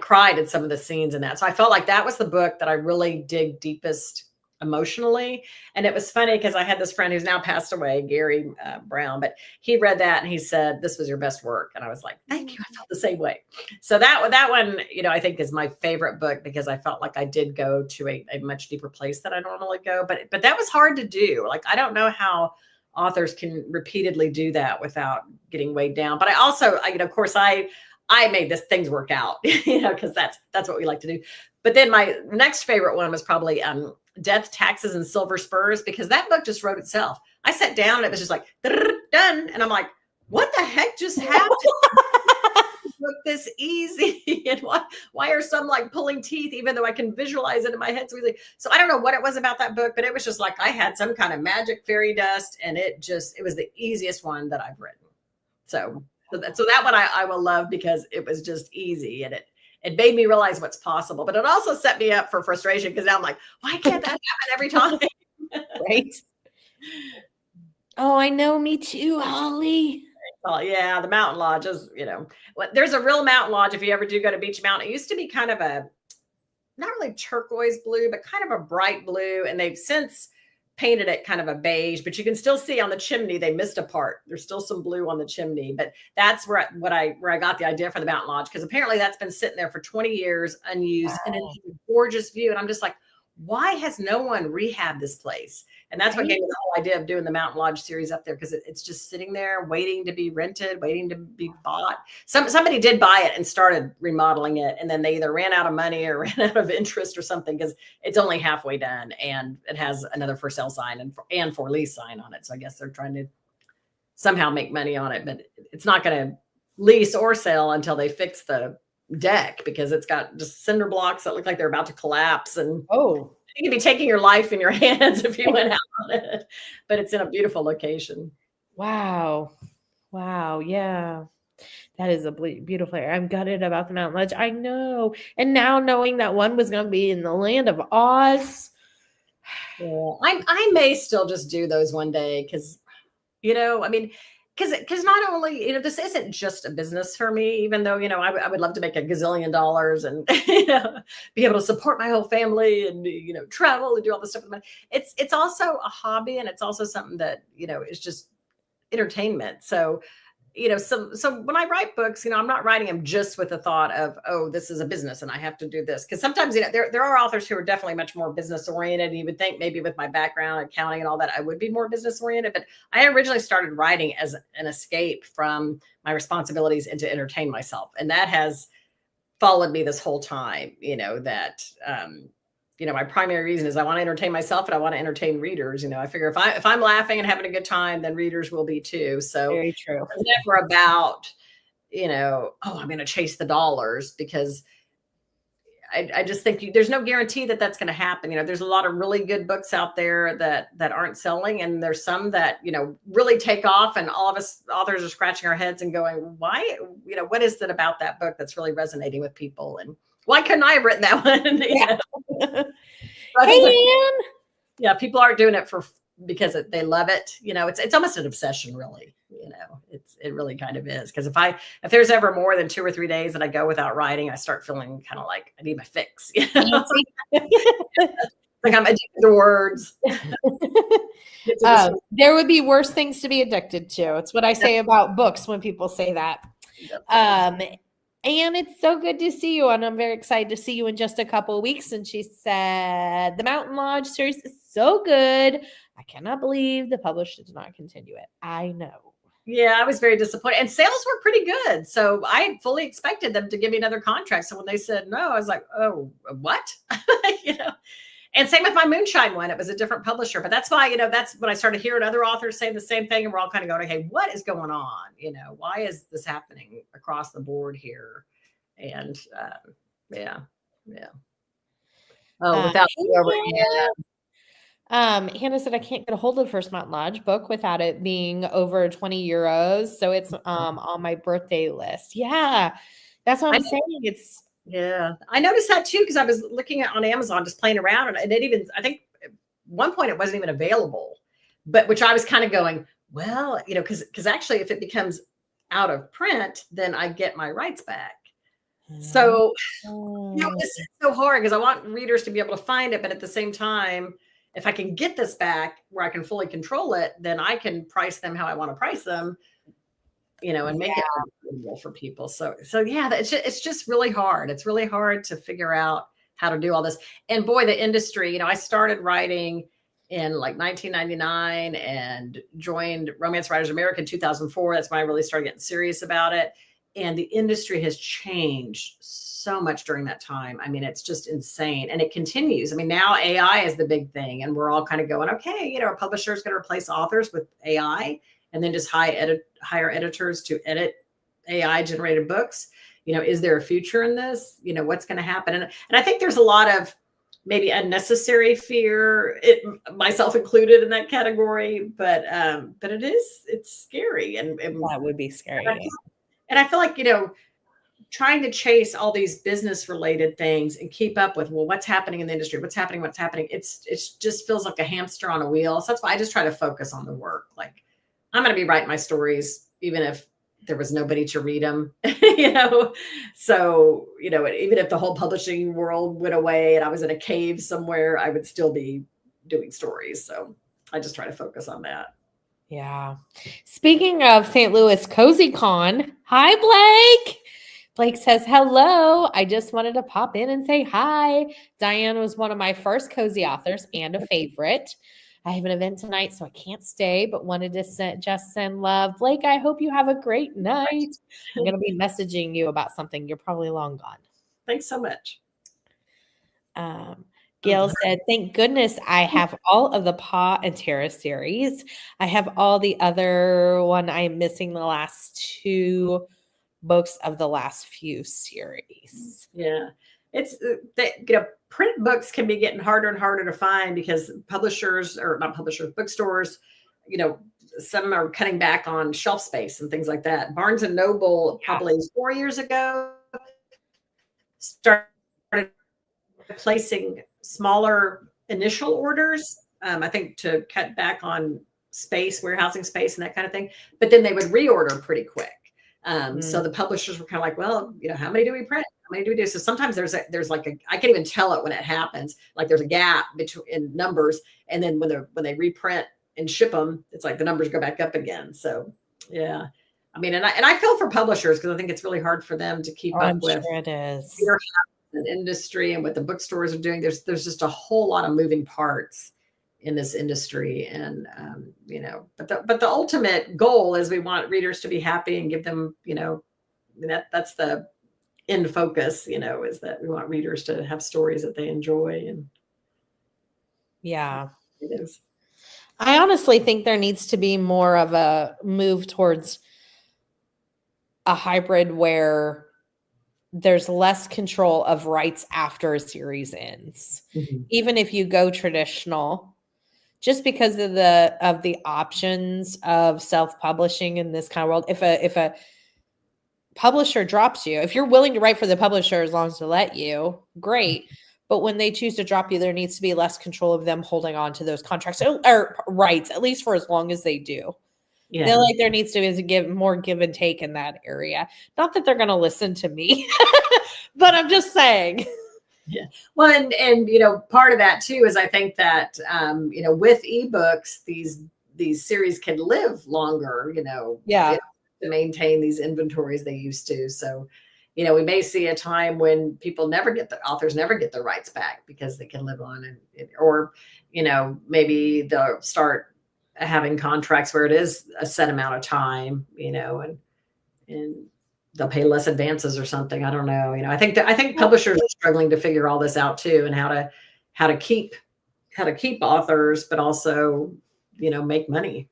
cried at some of the scenes in that. So I felt like that was the book that I really dig deepest emotionally. And it was funny because I had this friend who's now passed away, Gary Brown, but he read that and he said, "This was your best work." And I was like, "Thank you." I felt the same way. So that one, I think is my favorite book, because I felt like I did go to a much deeper place than I normally go. But that was hard to do. Like, I don't know how authors can repeatedly do that without getting weighed down. But I also, of course, I made things work out, because that's what we like to do. But then my next favorite one was probably Death, Taxes, and Silver Spurs, because that book just wrote itself. I sat down and it was just like done, and I'm like, what the heck just happened? Look this easy, and why are some like pulling teeth, even though I can visualize it in my head so easily? So I don't know what it was about that book, but it was just like I had some kind of magic fairy dust, and it was the easiest one that I've written. So that one I will love, because it was just easy, and it made me realize what's possible. But it also set me up for frustration, because now I'm like, why can't that happen every time? Right. Oh, I know. Me too, Holly. Oh, yeah, the mountain lodge is, there's a real mountain lodge if you ever do go to Beach Mountain. It used to be kind of a, not really turquoise blue, but kind of a bright blue. And they've since painted it kind of a beige, but you can still see on the chimney, they missed a part. There's still some blue on the chimney, but that's where I got the idea for the mountain lodge, because apparently that's been sitting there for 20 years unused. Wow. And it's a gorgeous view. And I'm just like, why has no one rehabbed this place? And that's what gave me the whole idea of doing the Mountain Lodge series up there, because it's just sitting there waiting to be rented, waiting to be bought. Somebody did buy it and started remodeling it, and then they either ran out of money or ran out of interest or something, because it's only halfway done, and it has another for sale sign and for lease sign on it. So I guess they're trying to somehow make money on it, but it's not going to lease or sell until they fix the deck, because it's got just cinder blocks that look like they're about to collapse. And you could be taking your life in your hands if you went out on it, but it's in a beautiful location. Wow. Yeah. That is a beautiful area. I'm gutted about the Mountain Lodge. I know. And now knowing that one was going to be in the land of Oz. Yeah, I may still just do those one day, because, because not only, this isn't just a business for me, even though, I would love to make $1 gazillion and, be able to support my whole family and, travel and do all this stuff with money. It's also a hobby, and it's also something that, is just entertainment. So, so when I write books, I'm not writing them just with the thought of, oh, this is a business and I have to do this. Because sometimes, there are authors who are definitely much more business oriented. And you would think maybe with my background, accounting and all that, I would be more business oriented. But I originally started writing as an escape from my responsibilities and to entertain myself. And that has followed me this whole time, my primary reason is I want to entertain myself, and I want to entertain readers. I figure if I'm laughing and having a good time, then readers will be too. So very true. It's never about, I'm going to chase the dollars, because I just think there's no guarantee that that's going to happen. There's a lot of really good books out there that aren't selling. And there's some that, really take off, and all of us authors are scratching our heads and going, why, what is it about that book that's really resonating with people? And why couldn't I have written that one? Hey, man. Yeah, people aren't doing it because they love it. It's almost an obsession, really. It really kind of is. Because if there's ever more than 2 or 3 days that I go without writing, I start feeling kind of like I need my fix. Like I'm addicted to words. There would be worse things to be addicted to. It's what I say about books when people say that. And it's so good to see you. And I'm very excited to see you in just a couple of weeks. And she said, the Mountain Lodge series is so good. I cannot believe the publisher did not continue it. I know. Yeah, I was very disappointed. And sales were pretty good. So I fully expected them to give me another contract. So when they said no, I was like, oh, what? And same with my Moonshine one. It was a different publisher. But that's why, that's when I started hearing other authors saying the same thing. And we're all kind of going, hey, what is going on? Why is this happening across the board here? And yeah. Oh, without Hannah said, I can't get a hold of the first Mountain Lodge book without it being over 20 euros. So it's on my birthday list. Yeah, that's what I'm saying. Yeah, I noticed that too, because I was looking at on Amazon, just playing around, and it even, I think at one point it wasn't even available, but which I was kind of going, well, because actually if it becomes out of print, then I get my rights back. So, this is so hard, because I want readers to be able to find it, but at the same time, if I can get this back where I can fully control it, then I can price them how I want to price them, and make it available for people. So yeah, it's just really hard. It's really hard to figure out how to do all this. And boy, the industry, I started writing in like 1999 and joined Romance Writers America in 2004. That's when I really started getting serious about it. And the industry has changed so much during that time. I mean, it's just insane. And it continues. I mean, now AI is the big thing. And we're all kind of going, okay, you know, a publisher is going to replace authors with AI and then just hire editors to edit AI generated books. You know, is there a future in this? You know, what's going to happen? And I think there's a lot of maybe unnecessary fear, myself included in that category, but it's scary. And That would be scary. and I feel like, you know, trying to chase all these business related things and keep up with, well, what's happening in the industry, what's happening. It's just feels like a hamster on a wheel. So that's why I just try to focus on the work. Like, I'm going to be writing my stories, even if there was nobody to read them, you know? So, you know, even if the whole publishing world went away and I was in a cave somewhere, I would still be doing stories. So I just try to focus on that. Yeah. Speaking of St. Louis Cozy Con, hi, Blake. Blake says, hello. I just wanted to pop in and say hi. Diane was one of my first cozy authors and a favorite. I have an event tonight, so I can't stay, but wanted to send love. Blake, I hope you have a great night. I'm going to be messaging you about something. You're probably long gone. Thanks so much. Gail said, thank goodness I have all of the Pa and Tara series. I have all the other one. I'm missing the last 2 books of the last few series. Yeah. It's you know, print books can be getting harder and harder to find because publishers, or not publishers, bookstores, you know, some are cutting back on shelf space and things like that. Barnes and Noble, probably 4 years ago, started placing smaller initial orders, I think to cut back on space, warehousing space and that kind of thing. But then they would reorder pretty quick. So the publishers were kind of like, well, you know, how many do we print? How many do we do? So sometimes there's like I can't even tell it when it happens. Like there's a gap in numbers. And then when they reprint and ship them, it's like the numbers go back up again. So yeah. I mean, and I feel for publishers because I think it's really hard for them to keep up with. Sure it is. An industry and what the bookstores are doing. There's just a whole lot of moving parts in this industry. And, you know, but the ultimate goal is we want readers to be happy and give them, you know, that's the end focus, you know, is that we want readers to have stories that they enjoy. And yeah, it is. I honestly think there needs to be more of a move towards a hybrid where there's less control of rights after a series ends. Mm-hmm. Even if you go traditional, just because of the options of self-publishing in this kind of world. If a publisher drops you, if you're willing to write for the publisher as long as they let you, great. But when they choose to drop you, there needs to be less control of them holding on to those contracts or rights, at least for as long as they do. Yeah. Feel like there needs to be more give and take in that area. Not that they're going to listen to me, but I'm just saying. Yeah. Well, and you know, part of that too is I think that you know, with ebooks, these series can live longer. You know, to maintain these inventories they used to. So, you know, we may see a time when authors never get their rights back because they can live on, or you know, maybe they'll start having contracts where it is a set amount of time, you know, and they'll pay less advances or something. I don't know. You know, I think publishers are struggling to figure all this out too, and how to keep authors, but also, you know, make money.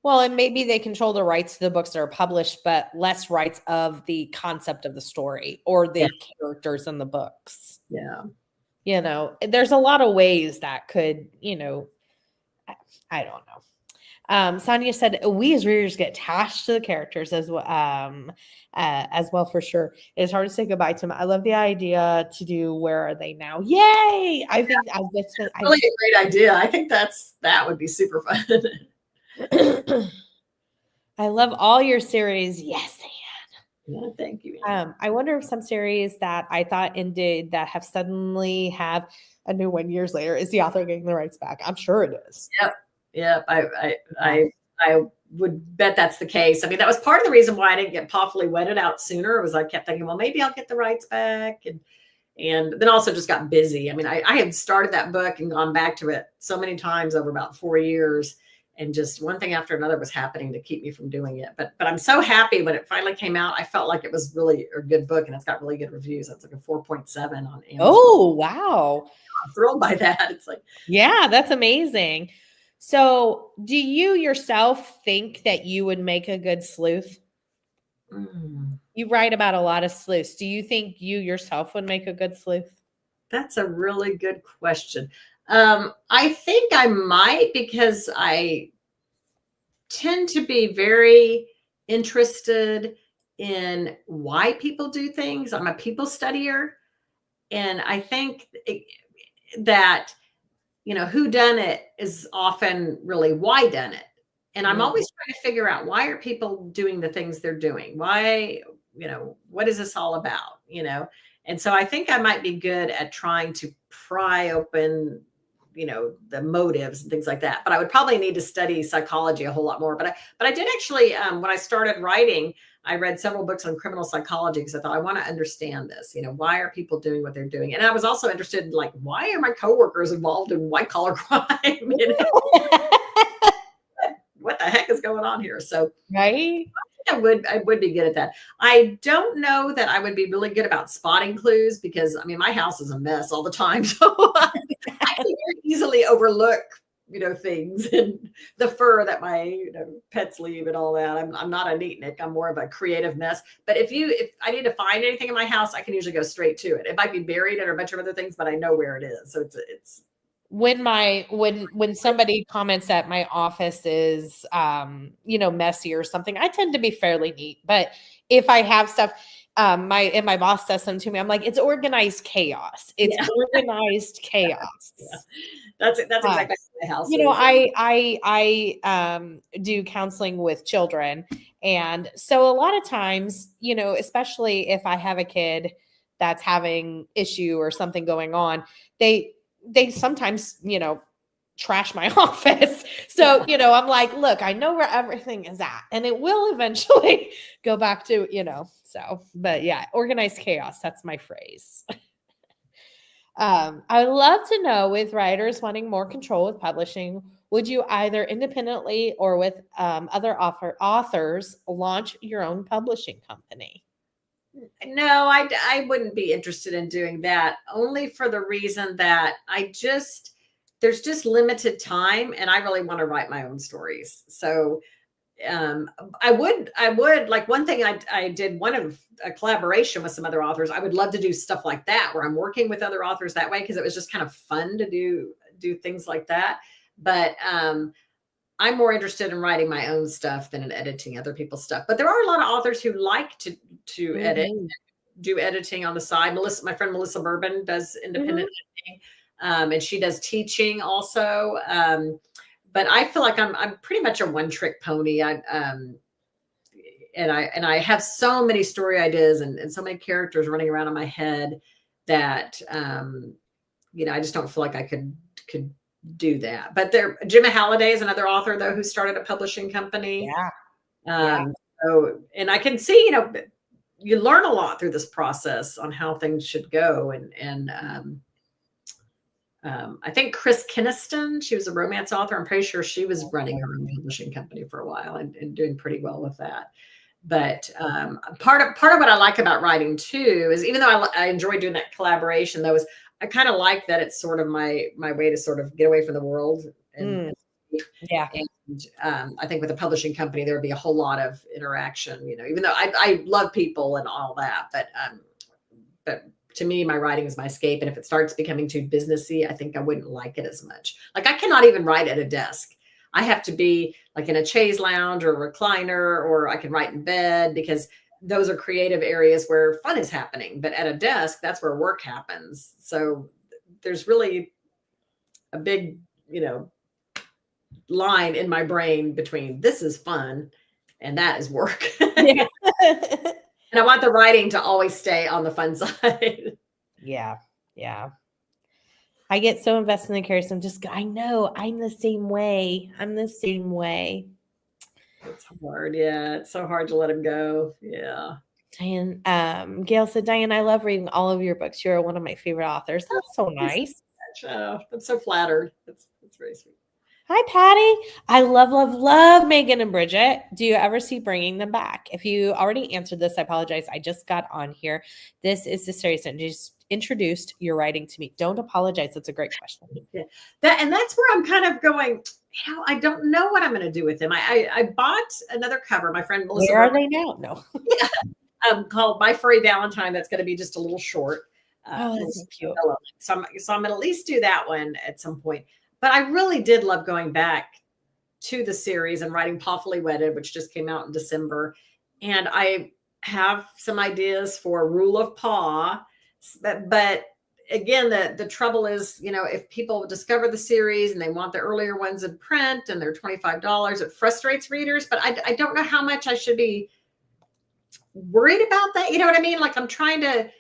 Well, and maybe they control the rights to the books that are published, but less rights of the concept of the story or the characters in the books. Yeah. You know, there's a lot of ways that could, you know, I don't know. Sonia said, we as readers get attached to the characters as well, for sure. It's hard to say goodbye to them. I love the idea to do Where Are They Now? Yay! I think that's really a great idea. I think that would be super fun. I love all your series. Yes, Anne. Yeah, thank you. I wonder if some series that I thought ended that have suddenly have a new one years later, is the author getting the rights back? I'm sure it is. Yep. Yeah, I would bet that's the case. I mean, that was part of the reason why I didn't get Pawfully Wedded out sooner. Was I kept thinking, well, maybe I'll get the rights back, and And then also just got busy. I mean, I had started that book and gone back to it so many times over about 4 years. And just one thing after another was happening to keep me from doing it. But I'm so happy when it finally came out. I felt like it was really a good book, and it's got really good reviews. It's like a 4.7 on Amazon. Oh, wow. I'm thrilled by that. It's like, yeah, that's amazing. So, do you yourself think that you would make a good sleuth? You write about a lot of sleuths. Do you think you yourself would make a good sleuth? That's a really good question. I think I might, because I tend to be very interested in why people do things. I'm a people studier. And I think that, who done it is often really why done it. And I'm always trying to figure out, why are people doing the things they're doing? Why, what is this all about? And so I think I might be good at trying to pry open, the motives and things like that. But I would probably need to study psychology a whole lot more. But I did actually, when I started writing, I read several books on criminal psychology, because I thought, I want to understand this. Why are people doing what they're doing? And I was also interested in, like, why are my coworkers involved in white collar crime? What the heck is going on here? So, right? I would be good at that. I don't know that I would be really good about spotting clues, because I mean, my house is a mess all the time. So I can very easily overlook, things, and the fur that my pets leave and all that. I'm not a neatnik. I'm more of a creative mess. But if I need to find anything in my house, I can usually go straight to it. It might be buried under a bunch of other things, but I know where it is. So it's when somebody comments that my office is messy or something, I tend to be fairly neat. But if I have stuff, my boss says something to me, I'm like, it's organized chaos. It's organized chaos. Yeah. That's exactly my house. I do counseling with children, and so a lot of times, especially if I have a kid that's having issue or something going on, they sometimes, trash my office. So, I'm like, look, I know where everything is at, and it will eventually go back to, so, but yeah, organized chaos. That's my phrase. I would love to know, with writers wanting more control with publishing, would you either independently or with other authors launch your own publishing company? No, I wouldn't be interested in doing that, only for the reason that there's just limited time, and I really want to write my own stories. So I would like, one thing I did, one of a collaboration with some other authors. I would love to do stuff like that, where I'm working with other authors that way, because it was just kind of fun to do things like that. But I'm more interested in writing my own stuff than in editing other people's stuff. But there are a lot of authors who like to edit, do editing on the side. My friend Melissa Bourbon does independent editing, and she does teaching also. But I feel like I'm pretty much a one-trick pony. And I have so many story ideas and so many characters running around in my head that I just don't feel like I could do that. But Jimmy Halliday is another author, though, who started a publishing company. So, and I can see, you learn a lot through this process on how things should go. And I think Chris Kinniston, she was a romance author. I'm pretty sure she was running her own publishing company for a while and doing pretty well with that. But part of what I like about writing too is, even though I enjoy doing that collaboration, though, is I kind of like that it's sort of my way to sort of get away from the world. And I think with a publishing company, there would be a whole lot of interaction, even though I love people and all that, but to me, my writing is my escape. And if it starts becoming too businessy, I think I wouldn't like it as much. Like, I cannot even write at a desk. I have to be like in a chaise lounge or a recliner, or I can write in bed, because those are creative areas where fun is happening. But at a desk, that's where work happens. So there's really a big, line in my brain between this is fun and that is work. And I want the writing to always stay on the fun side. Yeah. I get so invested in the characters. I know I'm the same way. It's hard. Yeah. It's so hard to let him go. Yeah. Diane, Gail said, Diane, I love reading all of your books. You're one of my favorite authors. That's so nice. Oh, I'm so flattered. That's very sweet. Hi, Patty. I love, love, love Megan and Bridget. Do you ever see bringing them back? If you already answered this, I apologize. I just got on here. This is the series that just introduced your writing to me. Don't apologize. That's a great question. Yeah. That's where I'm kind of going, I don't know what I'm going to do with them. I bought another cover. My friend Melissa. Where are they now? No. Called My Furry Valentine. That's going to be just a little short. Oh, that's so cute. So I'm going to at least do that one at some point. But I really did love going back to the series and writing Pawfully Wedded, which just came out in December. And I have some ideas for Rule of Paw. But again, the trouble is, if people discover the series and they want the earlier ones in print and they're $25, it frustrates readers. But I don't know how much I should be worried about that. You know what I mean? Like I'm trying to,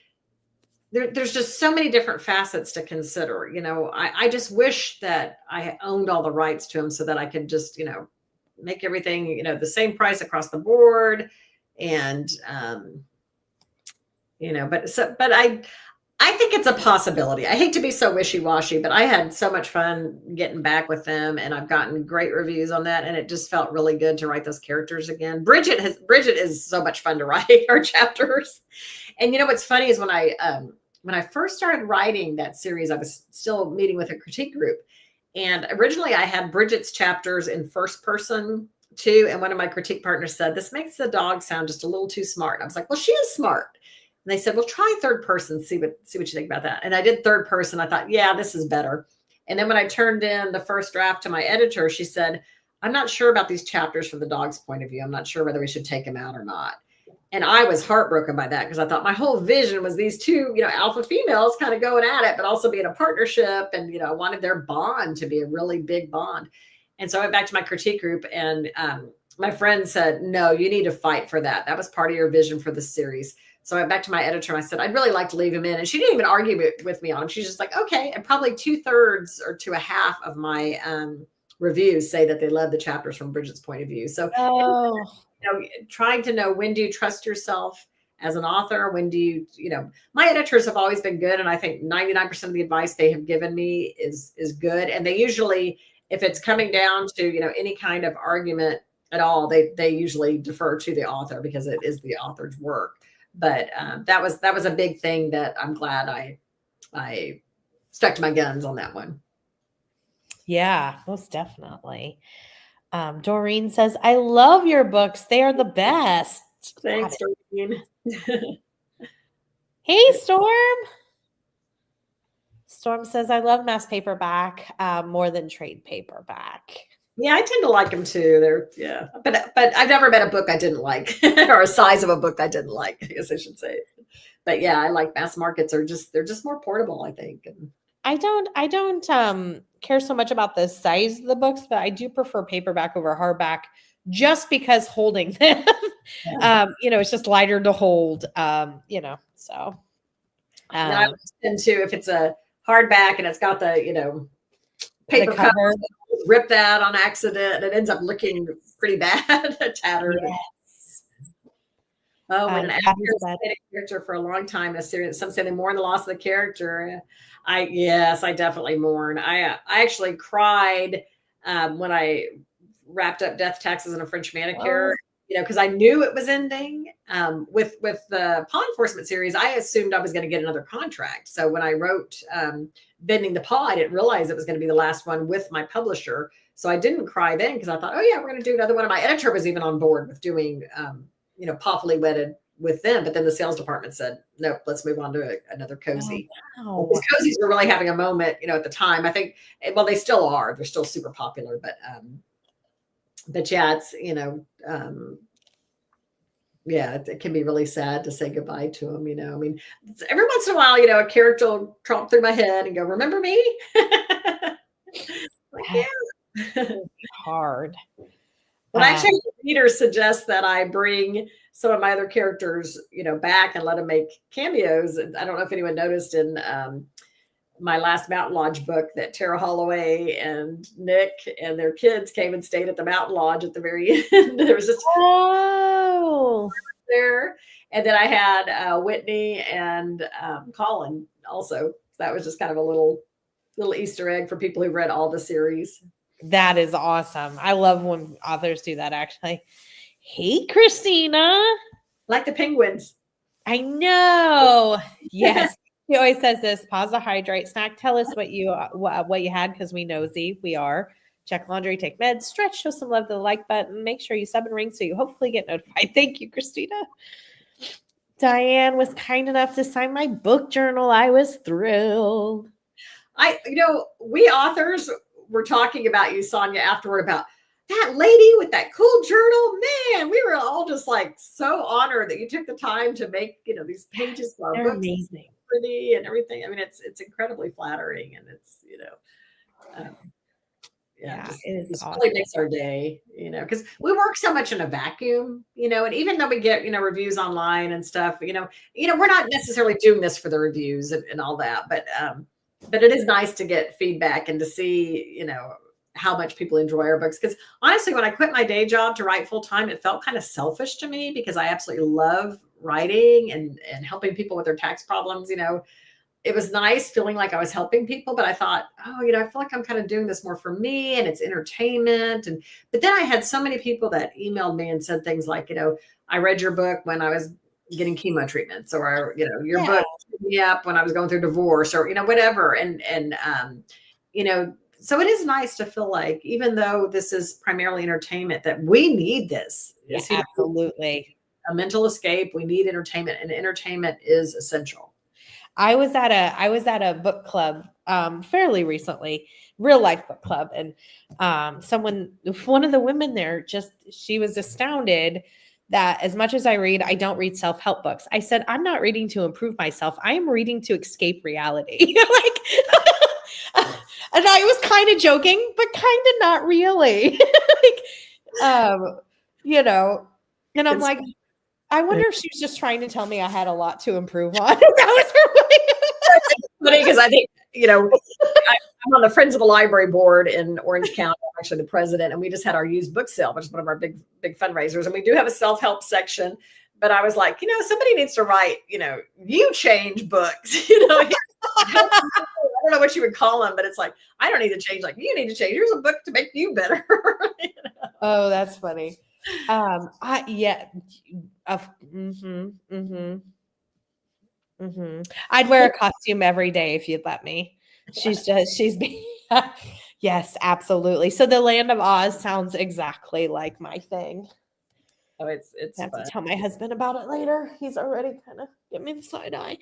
there's just so many different facets to consider. I just wish that I owned all the rights to them so that I could just, make everything, the same price across the board. And, but I think it's a possibility. I hate to be so wishy-washy, but I had so much fun getting back with them, and I've gotten great reviews on that. And it just felt really good to write those characters again. Bridget is so much fun to write her chapters. And what's funny is when I first started writing that series, I was still meeting with a critique group. And originally I had Bridget's chapters in first person too. And one of my critique partners said, this makes the dog sound just a little too smart. I was like, well, she is smart. And they said, well, try third person, see what you think about that. And I did third person. I thought, yeah, this is better. And then when I turned in the first draft to my editor, she said, I'm not sure about these chapters from the dog's point of view. I'm not sure whether we should take them out or not. And I was heartbroken by that because I thought my whole vision was these two, alpha females kind of going at it, but also being a partnership. And, I wanted their bond to be a really big bond. And so I went back to my critique group and my friend said, no, you need to fight for that. That was part of your vision for the series. So I went back to my editor and I said, I'd really like to leave him in. And she didn't even argue with me on him. She's just like, okay. And probably 2/3 or to a half of my reviews say that they love the chapters from Bridget's point of view. So trying to know, when do you trust yourself as an author? When do you, my editors have always been good. And I think 99% of the advice they have given me is good. And they usually, if it's coming down to, any kind of argument at all, they usually defer to the author because it is the author's work. But that was a big thing that I'm glad I stuck to my guns on that one. Yeah, most definitely. Doreen says, I love your books. They are the best. Thanks, Doreen. Hey, Storm. Storm says, I love mass paperback more than trade paperback. Yeah, I tend to like them too. But I've never met a book I didn't like or a size of a book I didn't like, I guess I should say. But yeah, I like mass markets they're just more portable, I think. And I don't care so much about the size of the books, but I do prefer paperback over hardback just because holding them, it's just lighter to hold, so. I tend to, if it's a hardback and it's got the, paper cover, rip that on accident, and it ends up looking pretty bad, tattered. Yes. Oh, when an actor has played a character for a long time in a series, some say they mourn the loss of the character. I definitely mourn. I actually cried when I wrapped up Death, Taxes, and a French Manicure. Because I knew it was ending. With the Paw Enforcement series, I assumed I was going to get another contract. So when I wrote Bending the Paw, I didn't realize it was going to be the last one with my publisher. So I didn't cry then because I thought, oh yeah, we're going to do another one. And my editor was even on board with doing, Pawfully Wedded with them. But then the sales department said, nope, let's move on to another cozy. Oh, wow. Because cozies were really having a moment, at the time. I think, well, they still are. They're still super popular, but yeah, it's, it can be really sad to say goodbye to them. I mean, every once in a while, a character will tromp through my head and go, remember me? Hard. When actually readers suggest that I bring some of my other characters, back and let them make cameos. I don't know if anyone noticed in my last Mountain Lodge book that Tara Holloway and Nick and their kids came and stayed at the Mountain Lodge at the very end. There was just there. And then I had Whitney and Colin also. That was just kind of a little Easter egg for people who've read all the series. That is awesome. I love when authors do that, actually. Hey, Christina. Like the penguins. I know. Yes. He always says this: pause to hydrate, snack. Tell us what you had, because we nosy. We are. Check laundry, take meds, stretch, show some love to the like button. Make sure you sub and ring so you hopefully get notified. Thank you, Christina. Diane was kind enough to sign my book journal. I was thrilled. We authors were talking about you, Sonia, afterward about that lady with that cool journal. Man, we were all just like so honored that you took the time to make, these pages for our books. Amazing. Pretty and everything. I mean, it's incredibly flattering, and it's, it just awesome. Really makes our day, because we work so much in a vacuum, and even though we get, reviews online and stuff, we're not necessarily doing this for the reviews and all that, but it is nice to get feedback and to see, how much people enjoy our books. Because honestly, when I quit my day job to write full time, it felt kind of selfish to me, because I absolutely love writing and helping people with their tax problems. It was nice feeling like I was helping people, but I thought, I feel like I'm kind of doing this more for me, and it's entertainment. But then I had so many people that emailed me and said things like, I read your book when I was getting chemo treatments, or, your book took me up when I was going through divorce, or, whatever. So it is nice to feel like, even though this is primarily entertainment, that we need this. Yeah, absolutely. A mental escape. We need entertainment, and entertainment is essential. I was at a book club fairly recently, real life book club, and one of the women there, she was astounded that as much as I read, I don't read self-help books. I said, I'm not reading to improve myself. I am reading to escape reality. And I was kind of joking, but kind of not really. And I'm like, I wonder if she was just trying to tell me I had a lot to improve on. That was her way. Funny, because I think, I'm on the Friends of the Library board in Orange County. I'm actually the president, and we just had our used book sale, which is one of our big fundraisers. And we do have a self-help section. But I was like, somebody needs to write, you change books. I don't know what you would call them, but it's like, I don't need to change. Like, you need to change. Here's a book to make you better. Oh, that's funny. I'd wear a costume every day if you'd let me. Yes, absolutely. So the Land of Oz sounds exactly like my thing. Oh, it's I have to tell my husband about it later. He's already kind of giving me the side eye.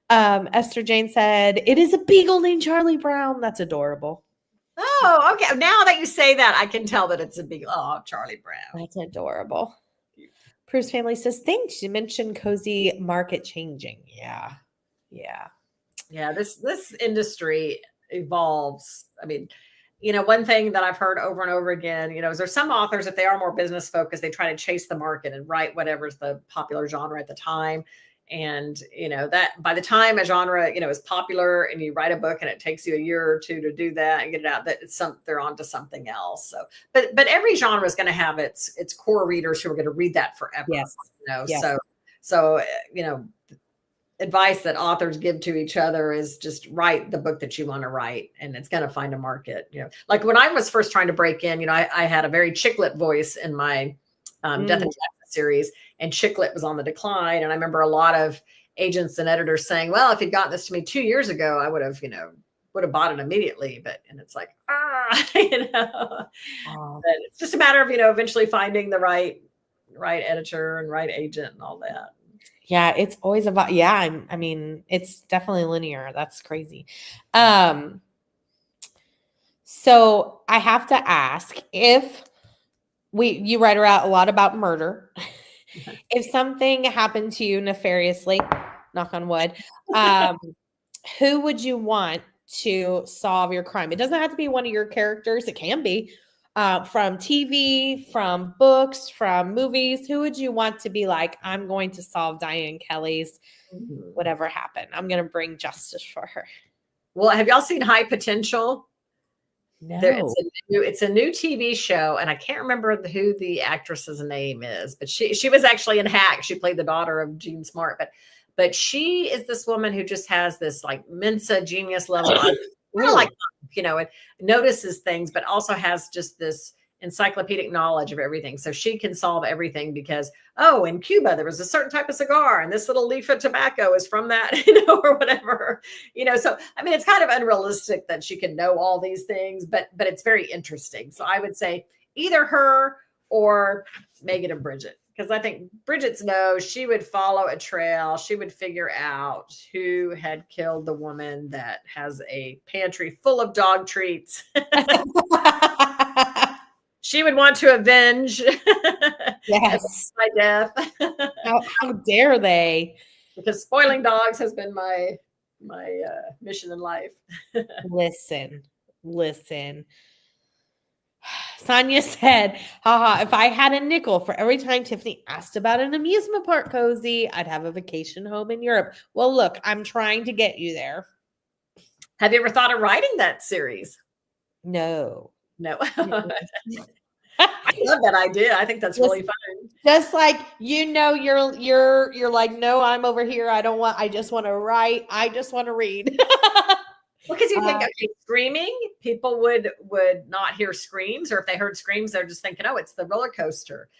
Esther Jane said, it is a beagle named Charlie Brown. That's adorable. Oh, okay. Now that you say that, I can tell that it's a beagle. Oh, Charlie Brown. That's adorable. Prue's family says, thanks. You mentioned cozy market changing. Yeah. This industry evolves. I mean, one thing that I've heard over and over again, is there's some authors, if they are more business focused, they try to chase the market and write whatever's the popular genre at the time. And, that by the time a genre, is popular and you write a book and it takes you a year or two to do that and get it out, that they're on to something else. So, but every genre is going to have its core readers who are going to read that forever. Yes. Yes. So, advice that authors give to each other is just write the book that you want to write, and it's going to find a market. Like when I was first trying to break in, I had a very chick lit voice in my Death and Taxes series, and chick lit was on the decline. And I remember a lot of agents and editors saying, well, if you'd gotten this to me 2 years ago, I would have bought it immediately. And it's like, but it's just a matter of, eventually finding the right editor and right agent and all that. Yeah, it's always about, I mean, it's definitely linear. That's crazy. So I have to ask, if you write a lot about murder, if something happened to you nefariously, knock on wood, who would you want to solve your crime? It doesn't have to be one of your characters. It can be from TV, from books, from movies. Who would you want to be like, I'm going to solve Diane Kelly's whatever happened. I'm going to bring justice for her. Well, have y'all seen High Potential? No. It's a new TV show, and I can't remember who the actress's name is, but she was actually in Hack. She played the daughter of Gene Smart, but she is this woman who just has this like Mensa genius level, kind of like, and notices things, but also has just this encyclopedic knowledge of everything. So she can solve everything because, oh, in Cuba, there was a certain type of cigar and this little leaf of tobacco is from that, or whatever, so, I mean, it's kind of unrealistic that she can know all these things, but it's very interesting. So I would say either her or Megan and Bridget, because I think Bridget's she would follow a trail. She would figure out who had killed the woman that has a pantry full of dog treats. She would want to avenge yes my death. how dare they? Because spoiling dogs has been my mission in life. Listen. Sonia said, haha, if I had a nickel for every time Tiffany asked about an amusement park cozy, I'd have a vacation home in Europe. Well, look, I'm trying to get you there. Have you ever thought of writing that series? No. I love that idea. I think that's really fun. Just like, you're like, no, I'm over here. I just want to write. I just want to read. Because you think, okay, screaming, people would not hear screams, or if they heard screams, they're just thinking, oh, it's the roller coaster.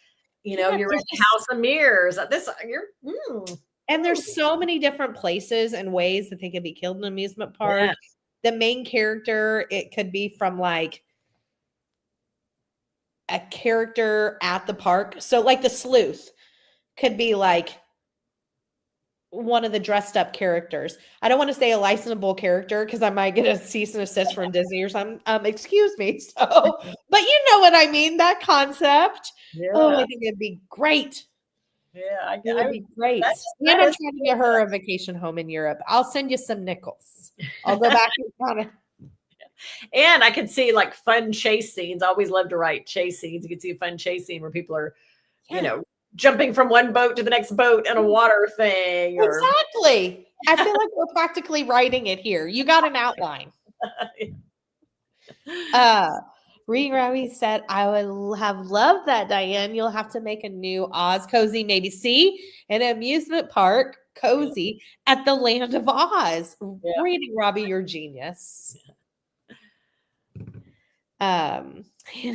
You're in House of Mirrors. And there's so many different places and ways that they could be killed in an amusement park. Yeah. The main character, it could be from like a character at the park. So like the sleuth could be like one of the dressed up characters. I don't want to say a licensable character because I might get a cease and desist from Disney or something. Excuse me. So, but you know what I mean, that concept. Yeah. Oh, I think it'd be great. Yeah, it would be great. And I'm trying to get her a vacation home in Europe. I'll send you some nickels. I'll go back and kind of. And I could see like fun chase scenes. I always love to write chase scenes. You can see a fun chase scene where people are, jumping from one boat to the next boat in a water thing. Exactly. I feel like we're practically writing it here. You got an outline. Reading Ravi said, I would have loved that, Diane. You'll have to make a new Oz cozy, maybe see an amusement park cozy at the Land of Oz. Yeah. Reading Robbie, you're genius. Hannah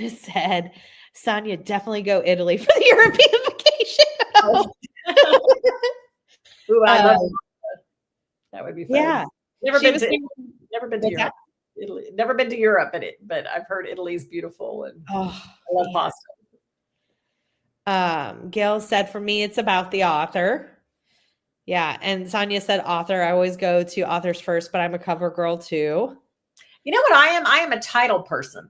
said, Sonia, definitely go Italy for the European vacation. Ooh, I love that. Would be fun. Yeah. Never been to Europe. Italy. Never been to Europe, but I've heard Italy's beautiful and I love pasta. Gail said, for me, it's about the author. Yeah. And Sonia said author. I always go to authors first, but I'm a cover girl too. You know what I am? I am a title person.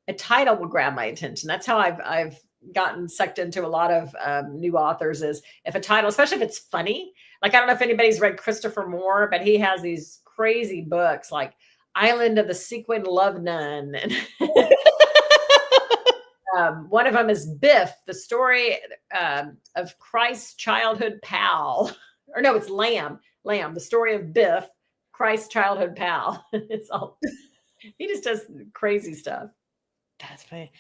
A title will grab my attention. That's how I've gotten sucked into a lot of new authors, is if a title, especially if it's funny. Like, I don't know if anybody's read Christopher Moore, but he has these crazy books like Island of the Sequin Love Nun. And one of them is Biff, the story of Christ's childhood pal. Or no, it's Lamb, the story of Biff, Christ's childhood pal. It's all, he just does crazy stuff. That's funny.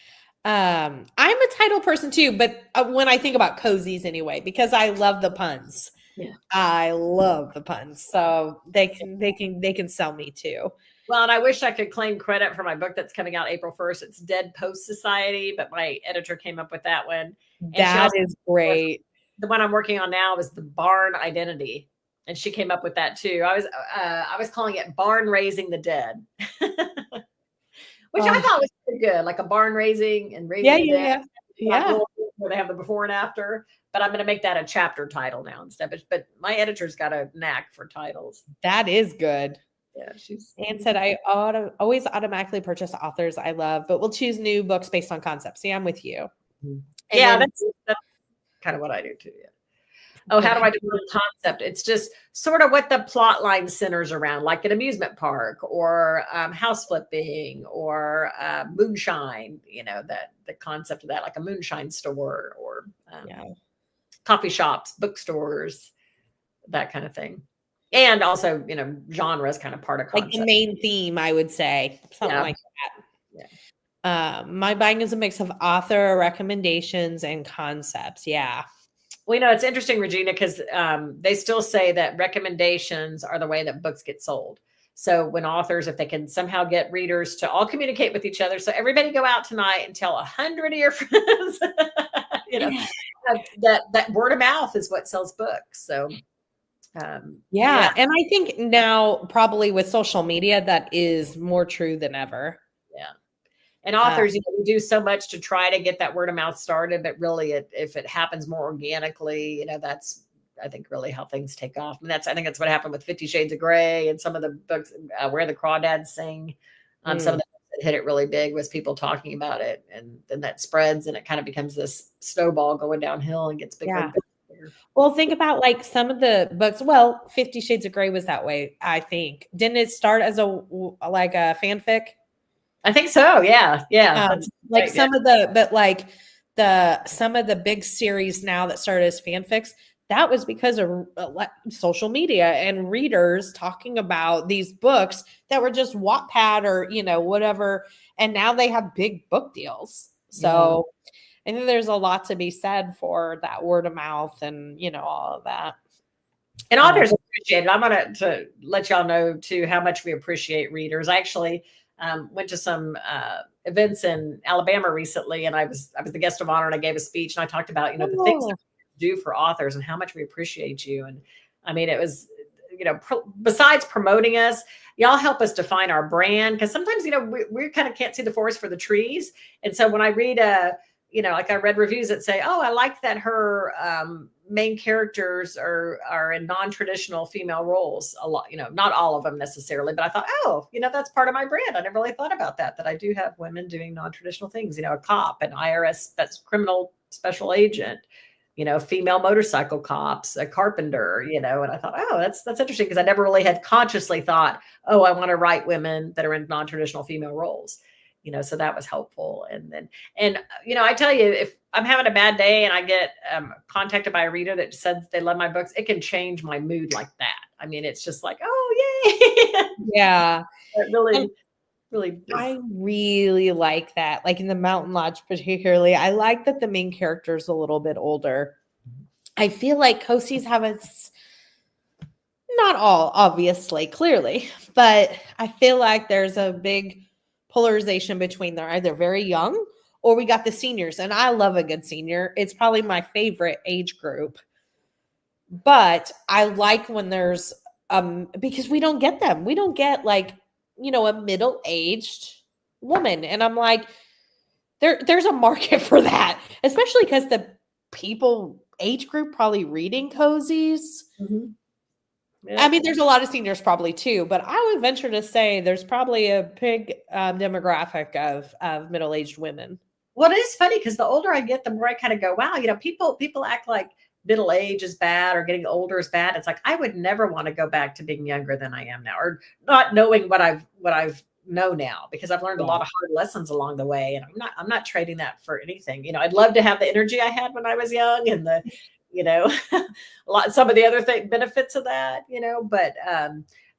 I'm a title person too, but when I think about cozies anyway, because I love the puns. Yeah. I love the puns. So they can sell me too. Well, and I wish I could claim credit for my book that's coming out April 1st. It's Dead Post Society, but my editor came up with that one. That is great. The one I'm working on now is The Barn Identity. And she came up with that too. I was calling it Barn Raising the Dead. Which I thought was pretty good, like a barn raising and raising the dead. Yeah. Where they have the before and after. But I'm going to make that a chapter title now instead. But my editor's got a knack for titles. That is good. Yeah, Anne said, I always automatically purchase authors I love, but we'll choose new books based on concepts. See, I'm with you. Mm-hmm. Yeah, that's kind of what I do too. Yeah. Oh, how do I do the concept? It's just sort of what the plot line centers around, like an amusement park or house flipping or moonshine, the concept of that, like a moonshine store or coffee shops, bookstores, that kind of thing. And also, genre is kind of part of concept. Like the main theme, I would say. Something like that. Yeah. My buying is a mix of author recommendations and concepts. Yeah. Well, it's interesting, Regina, because they still say that recommendations are the way that books get sold. So when authors, if they can somehow get readers to all communicate with each other, so everybody go out tonight and tell 100 of your friends, that word of mouth is what sells books. So yeah. And I think now probably with social media, that is more true than ever. Yeah. And authors, we do so much to try to get that word of mouth started, but really if it happens more organically, that's, I think, really how things take off. And I think that's what happened with 50 Shades of Grey and some of the books, Where the Crawdads Sing. Some of the books that hit it really big was people talking about it, and then that spreads and it kind of becomes this snowball going downhill and gets bigger and bigger. Well, think about like some of the books. Well, 50 Shades of Grey was that way, I think. Didn't it start as a fanfic? I think so. Yeah. Yeah. Like right, some of the big series now that started as fanfics, that was because of social media and readers talking about these books that were just Wattpad or, whatever. And now they have big book deals. So I think there's a lot to be said for that word of mouth and, all of that. And authors appreciate it. I'm going to let y'all know too how much we appreciate readers. I actually went to some events in Alabama recently, and I was the guest of honor, and I gave a speech, and I talked about the things that we do for authors and how much we appreciate you. And I mean, it was besides promoting us, y'all help us define our brand, because sometimes we kind of can't see the forest for the trees. And so when I read like I read reviews that say, oh, I like that her main characters are in non-traditional female roles a lot, not all of them necessarily, but I thought, oh, that's part of my brand. I never really thought about that I do have women doing non-traditional things, a cop, an IRS, that's criminal special agent, female motorcycle cops, a carpenter, and I thought, oh, that's interesting, because I never really had consciously thought, oh, I want to write women that are in non-traditional female roles. So that was helpful. And I tell you, if I'm having a bad day and I get contacted by a reader that says they love my books, it can change my mood like that. I mean, it's just like, oh, yay. Yeah. It really. I really like that. Like in the Mountain Lodge, particularly, I like that the main character is a little bit older. I feel like cozies have not all, obviously, clearly, but I feel like there's a big polarization between they're either very young or we got the seniors, and I love a good senior. It's probably my favorite age group, but I like when there's because we don't get them. We don't get like a middle-aged woman, and I'm like, there's a market for that, especially because the people age group probably reading cozies. Yeah. I mean, there's a lot of seniors probably too, but I would venture to say there's probably a big demographic of middle-aged women. Well, it is funny because the older I get, the more I kind of go, wow, people act like middle age is bad or getting older is bad. It's like, I would never want to go back to being younger than I am now, or not knowing what I've know now, because I've learned a lot of hard lessons along the way. And I'm not trading that for anything. I'd love to have the energy I had when I was young, and the some of the other benefits of that,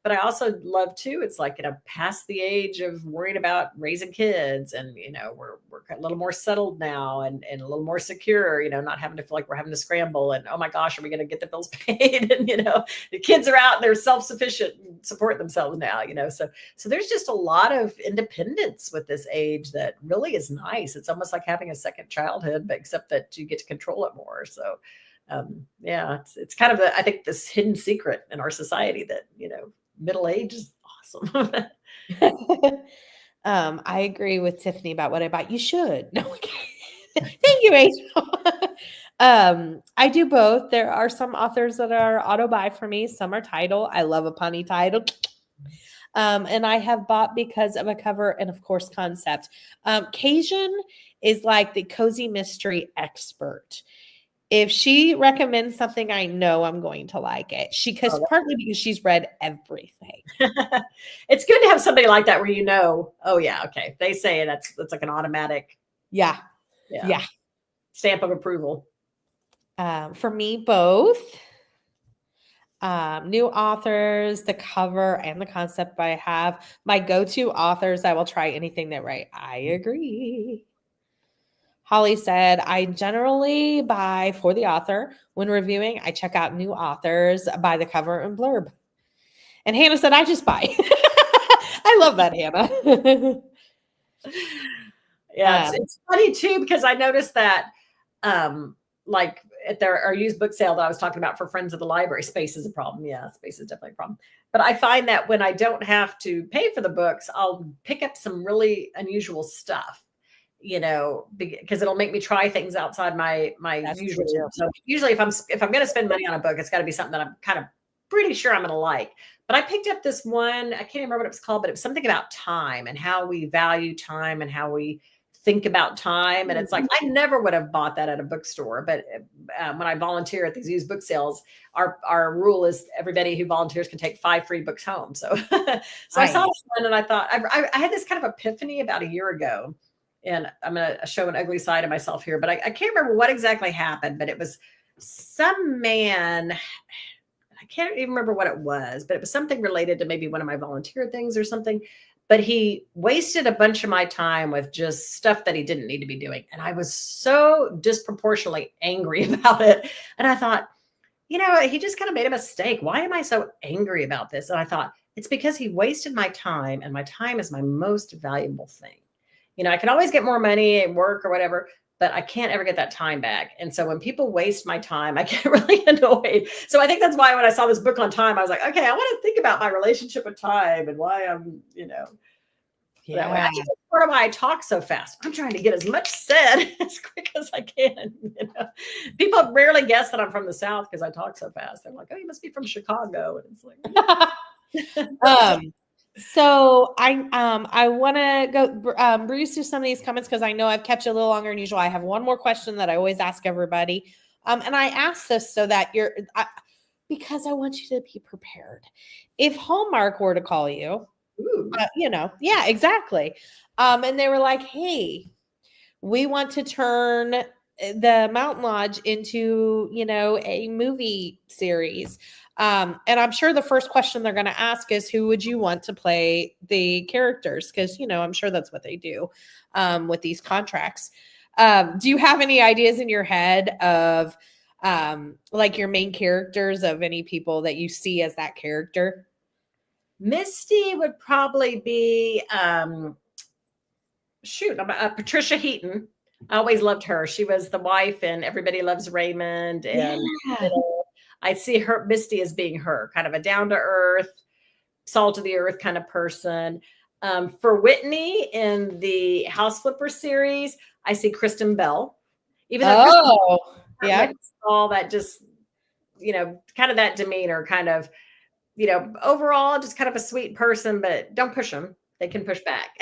but I also love too, it's like, past the age of worrying about raising kids, and, we're a little more settled now and a little more secure, not having to feel like we're having to scramble and, oh my gosh, are we going to get the bills paid? And, the kids are out and they're self-sufficient and support themselves now, so there's just a lot of independence with this age that really is nice. It's almost like having a second childhood, but except that you get to control it more. So it's kind of I think this hidden secret in our society that, middle age is awesome. I agree with Tiffany about what I bought. You should. No, okay. Thank you, Rachel. I do both. There are some authors that are auto buy for me. Some are title. I love a punny title. And I have bought because of a cover and, of course, concept. Cajun is like the cozy mystery expert. If she recommends something, I know I'm going to like it. Partly because she's read everything. It's good to have somebody like that where oh yeah, okay. They say that's like an automatic. Yeah. Stamp of approval. For me, both. New authors, the cover and the concept I have. My go-to authors, I will try anything they write. I agree. Holly said, I generally buy for the author. When reviewing, I check out new authors, buy the cover and blurb. And Hannah said, I just buy. I love that, Hannah. Yeah, it's funny too, because I noticed that like at our used book sale that I was talking about for Friends of the Library, space is a problem. Yeah, space is definitely a problem. But I find that when I don't have to pay for the books, I'll pick up some really unusual stuff, because it'll make me try things outside my That's usual. true. So usually if I'm going to spend money on a book, it's got to be something that I'm kind of pretty sure I'm going to like. But I picked up this one, I can't remember what it was called, but it was something about time and how we value time and how we think about time. And it's like, I never would have bought that at a bookstore. But when I volunteer at these used book sales, our rule is everybody who volunteers can take 5 free books home. So, I saw this one and I thought, I had this kind of epiphany about a year ago. And I'm going to show an ugly side of myself here, but I can't remember what exactly happened, but it was some man, I can't even remember what it was, but it was something related to maybe one of my volunteer things or something. But he wasted a bunch of my time with just stuff that he didn't need to be doing. And I was so disproportionately angry about it. And I thought, he just kind of made a mistake. Why am I so angry about this? And I thought, it's because he wasted my time, and my time is my most valuable thing. I can always get more money at work or whatever, but I can't ever get that time back. And so when people waste my time, I get really annoyed. So I think that's why when I saw this book on time, I was like, okay, I want to think about my relationship with time and why I'm, that way. I think that's part of why I talk so fast. I'm trying to get as much said as quick as I can. People rarely guess that I'm from the South because I talk so fast. They're like, oh, you must be from Chicago. And it's like, So I want to go breeze through some of these comments because I know I've kept you a little longer than usual. I have one more question that I always ask everybody. And I ask this so that because I want you to be prepared. If Hallmark were to call you, yeah, exactly. And they were like, hey, we want to turn the Mountain Lodge into, a movie series. And I'm sure the first question they're going to ask is, who would you want to play the characters? Because, I'm sure that's what they do with these contracts. Do you have any ideas in your head of like your main characters of any people that you see as that character? Misty would probably be, Patricia Heaton. I always loved her. She was the wife in Everybody Loves Raymond. And I see Misty as being her, kind of a down-to-earth, salt of the earth kind of person. For Whitney in the House Flipper series, I see Kristen Bell. Even though all that just, kind of that demeanor, kind of, overall just kind of a sweet person, but don't push them. They can push back.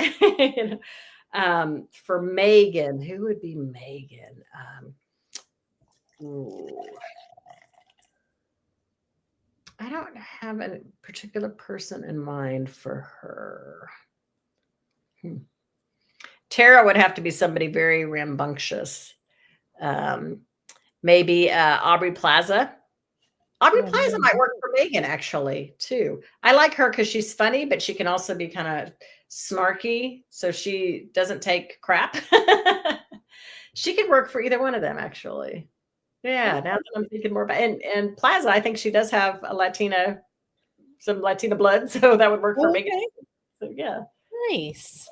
For Megan, who would be Megan? I don't have a particular person in mind for her. Tara would have to be somebody very rambunctious. Maybe Aubrey Plaza. Aubrey Plaza might work for Megan, actually, too. I like her because she's funny, but she can also be kind of snarky, so she doesn't take crap. She could work for either one of them, actually. Yeah, now that I'm thinking more about and Plaza, I think she does have some Latina blood, so that would work for Megan. So yeah. Nice.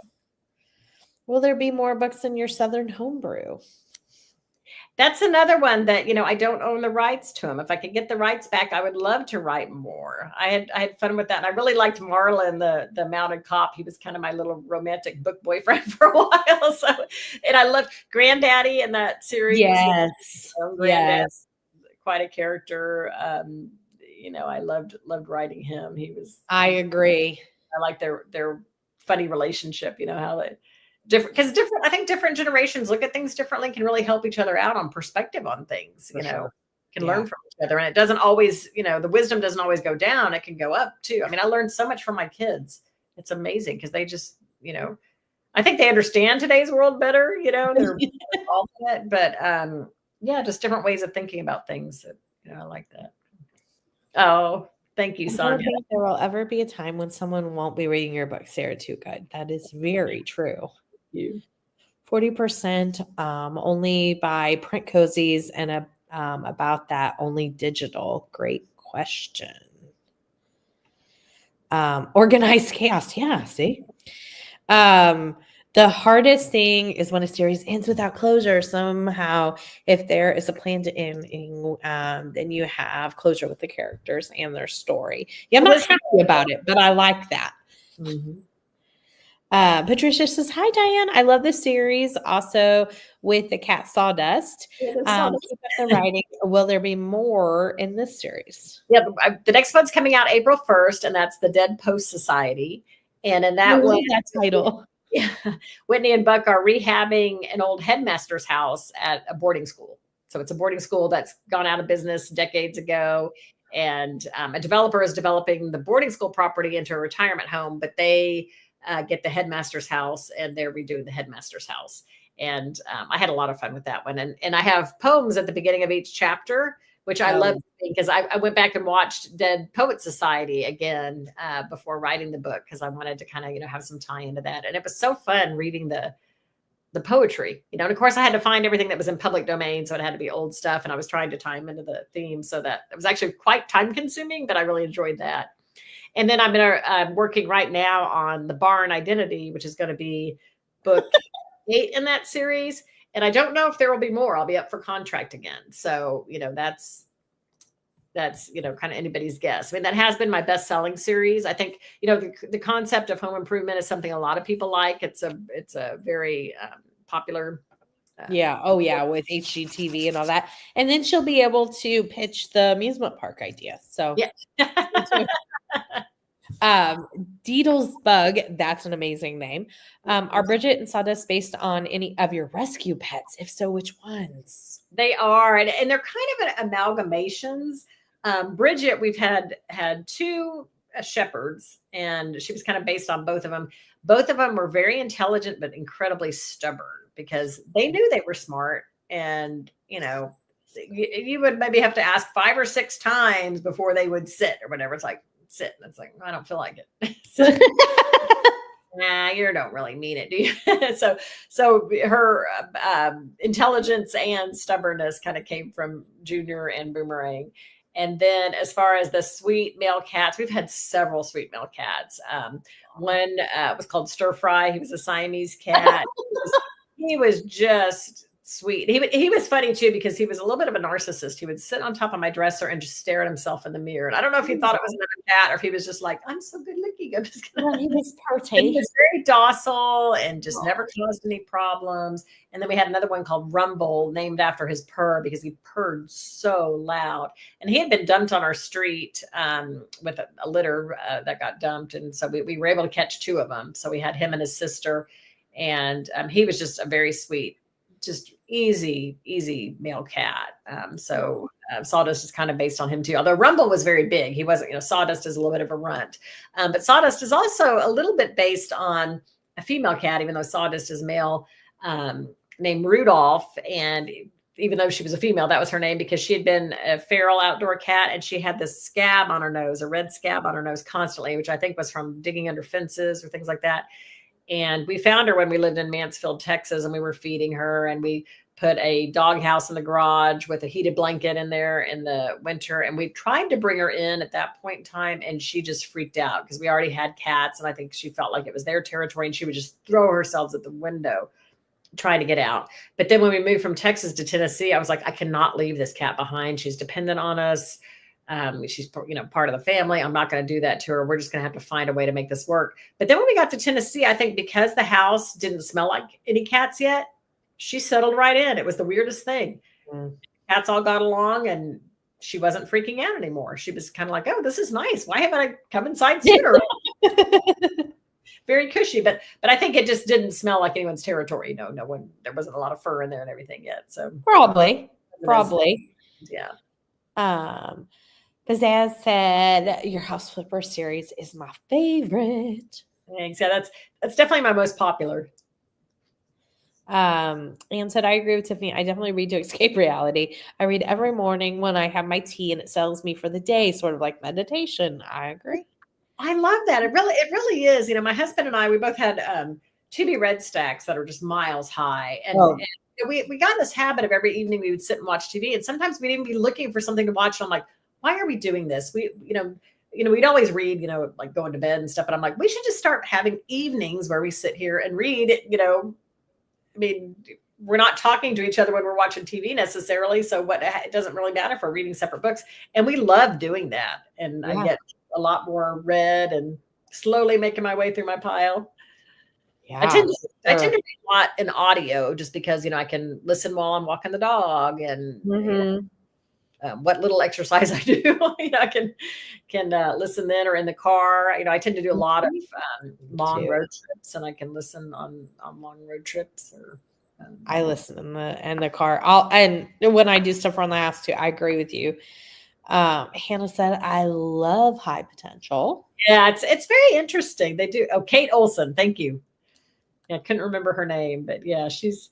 Will there be more books in your Southern homebrew? That's another one that, I don't own the rights to them. If I could get the rights back, I would love to write more. I had fun with that. And I really liked Marlon, the mounted cop. He was kind of my little romantic book boyfriend for a while. So, and I loved Granddaddy in that series. Yes. Yes. Quite a character. I loved writing him. I agree. I like their funny relationship, how they I think different generations look at things differently, can really help each other out on perspective on things, can learn from each other. And it doesn't always, the wisdom doesn't always go down. It can go up too. I mean, I learned so much from my kids. It's amazing because they just, I think they understand today's world better, they're all that, but just different ways of thinking about things that, I like that. Oh, thank you, I don't Sonia. think there will ever be a time when someone won't be reading your book, Sarah Too Good. That is very true. You. 40% only by print cozies and about that only digital. Great question. Organized chaos. Yeah, see? The hardest thing is when a series ends without closure. Somehow, if there is a planned ending, then you have closure with the characters and their story. Yeah, I'm not happy about it, but I like that. Mm-hmm. Patricia says, "Hi, Diane. I love this series. Also, with the cat Sawdust. Keep up the writing. Will there be more in this series?" Yeah, the next one's coming out April 1st, and that's the Dead Post Society. And in that one, that title. Yeah, Whitney and Buck are rehabbing an old headmaster's house at a boarding school. So it's a boarding school that's gone out of business decades ago. And a developer is developing the boarding school property into a retirement home, but they get the headmaster's house and they're redoing the headmaster's house. And I had a lot of fun with that one. And I have poems at the beginning of each chapter, which I love because I went back and watched Dead Poet Society again before writing the book because I wanted to kind of, have some tie into that. And it was so fun reading the poetry, and of course I had to find everything that was in public domain. So it had to be old stuff. And I was trying to tie them into the theme so that it was actually quite time consuming, but I really enjoyed that. And then I'm working right now on the Barn Identity, which is going to be book 8 in that series. And I don't know if there will be more. I'll be up for contract again. So, that's kind of anybody's guess. I mean, that has been my best-selling series. I think, the concept of home improvement is something a lot of people like. It's a very popular. Yeah. Oh, yeah. With HGTV and all that. And then she'll be able to pitch the amusement park idea. So, yeah. Deedle's Bug. That's an amazing name. Are Bridget and Sawdust based on any of your rescue pets? If so, which ones? They are. And they're kind of amalgamations. Bridget, we've had 2 shepherds, and she was kind of based on both of them. Both of them were very intelligent, but incredibly stubborn because they knew they were smart. And, you would maybe have to ask 5 or 6 times before they would sit or whatever. It's like, sit. And it's like, I don't feel like it. Nah, you don't really mean it, do you? so her intelligence and stubbornness kind of came from Junior and Boomerang. And then as far as the sweet male cats, we've had several sweet male cats. One was called Stir Fry. He was a Siamese cat. He was just sweet. He was funny too because he was a little bit of a narcissist. He would sit on top of my dresser and just stare at himself in the mirror. And I don't know if he thought it was another cat or if he was just like, I'm so good looking. I'm just gonna. He was He was very docile and just never caused any problems. And then we had another one called Rumble, named after his purr because he purred so loud. And he had been dumped on our street with a litter that got dumped. And so we were able to catch 2 of them. So we had him and his sister. And he was just a very sweet, just easy male cat. So Sawdust is kind of based on him too. Although Rumble was very big. He wasn't, Sawdust is a little bit of a runt. But Sawdust is also a little bit based on a female cat, even though Sawdust is male, named Rudolph. And even though she was a female, that was her name because she had been a feral outdoor cat and she had this scab on her nose, a red scab on her nose constantly, which I think was from digging under fences or things like that. And we found her when we lived in Mansfield, Texas, and we were feeding her, and we put a dog house in the garage with a heated blanket in there in the winter. And we tried to bring her in at that point in time, and she just freaked out because we already had cats. And I think she felt like it was their territory, and she would just throw herself at the window trying to get out. But then when we moved from Texas to Tennessee, I was like, I cannot leave this cat behind. She's dependent on us. She's, part of the family. I'm not going to do that to her. We're just going to have to find a way to make this work. But then when we got to Tennessee, I think because the house didn't smell like any cats yet, she settled right in. It was the weirdest thing. Cats all got along and she wasn't freaking out anymore. She was kind of like, oh, this is nice. Why haven't I come inside sooner? Very cushy, but I think it just didn't smell like anyone's territory. No one, there wasn't a lot of fur in there and everything yet. So probably. Yeah. Pizzazz said your House Flipper series is my favorite. Thanks. Yeah, that's definitely my most popular. Anne said, I agree with Tiffany. I definitely read to escape reality. I read every morning when I have my tea and it settles me for the day, sort of like meditation. I agree. I love that. It really is. My husband and I, we both had Tubi Red stacks that are just miles high, Oh, and we got in this habit of every evening we would sit and watch TV, and sometimes we'd even be looking for something to watch. And I'm like, why are we doing this? We'd always read, like going to bed and stuff. But I'm like, we should just start having evenings where we sit here and read. I mean, we're not talking to each other when we're watching TV necessarily. So it doesn't really matter if we're reading separate books. And we love doing that. And I yeah. get a lot more read and slowly making my way through my pile. I Yeah. tend to I tend to read a lot in audio just because, I can listen while I'm walking the dog and Mhm. what little exercise I do, I can listen then or in the car. I tend to do a lot of long Too. road trips, and I can listen on long road trips or. I listen in the car. And when I do stuff around the house too, I agree with you. Hannah said, I love High Potential. Yeah, it's very interesting. They do. Oh, Kate Olson, thank you. Yeah, I couldn't remember her name, but yeah, she's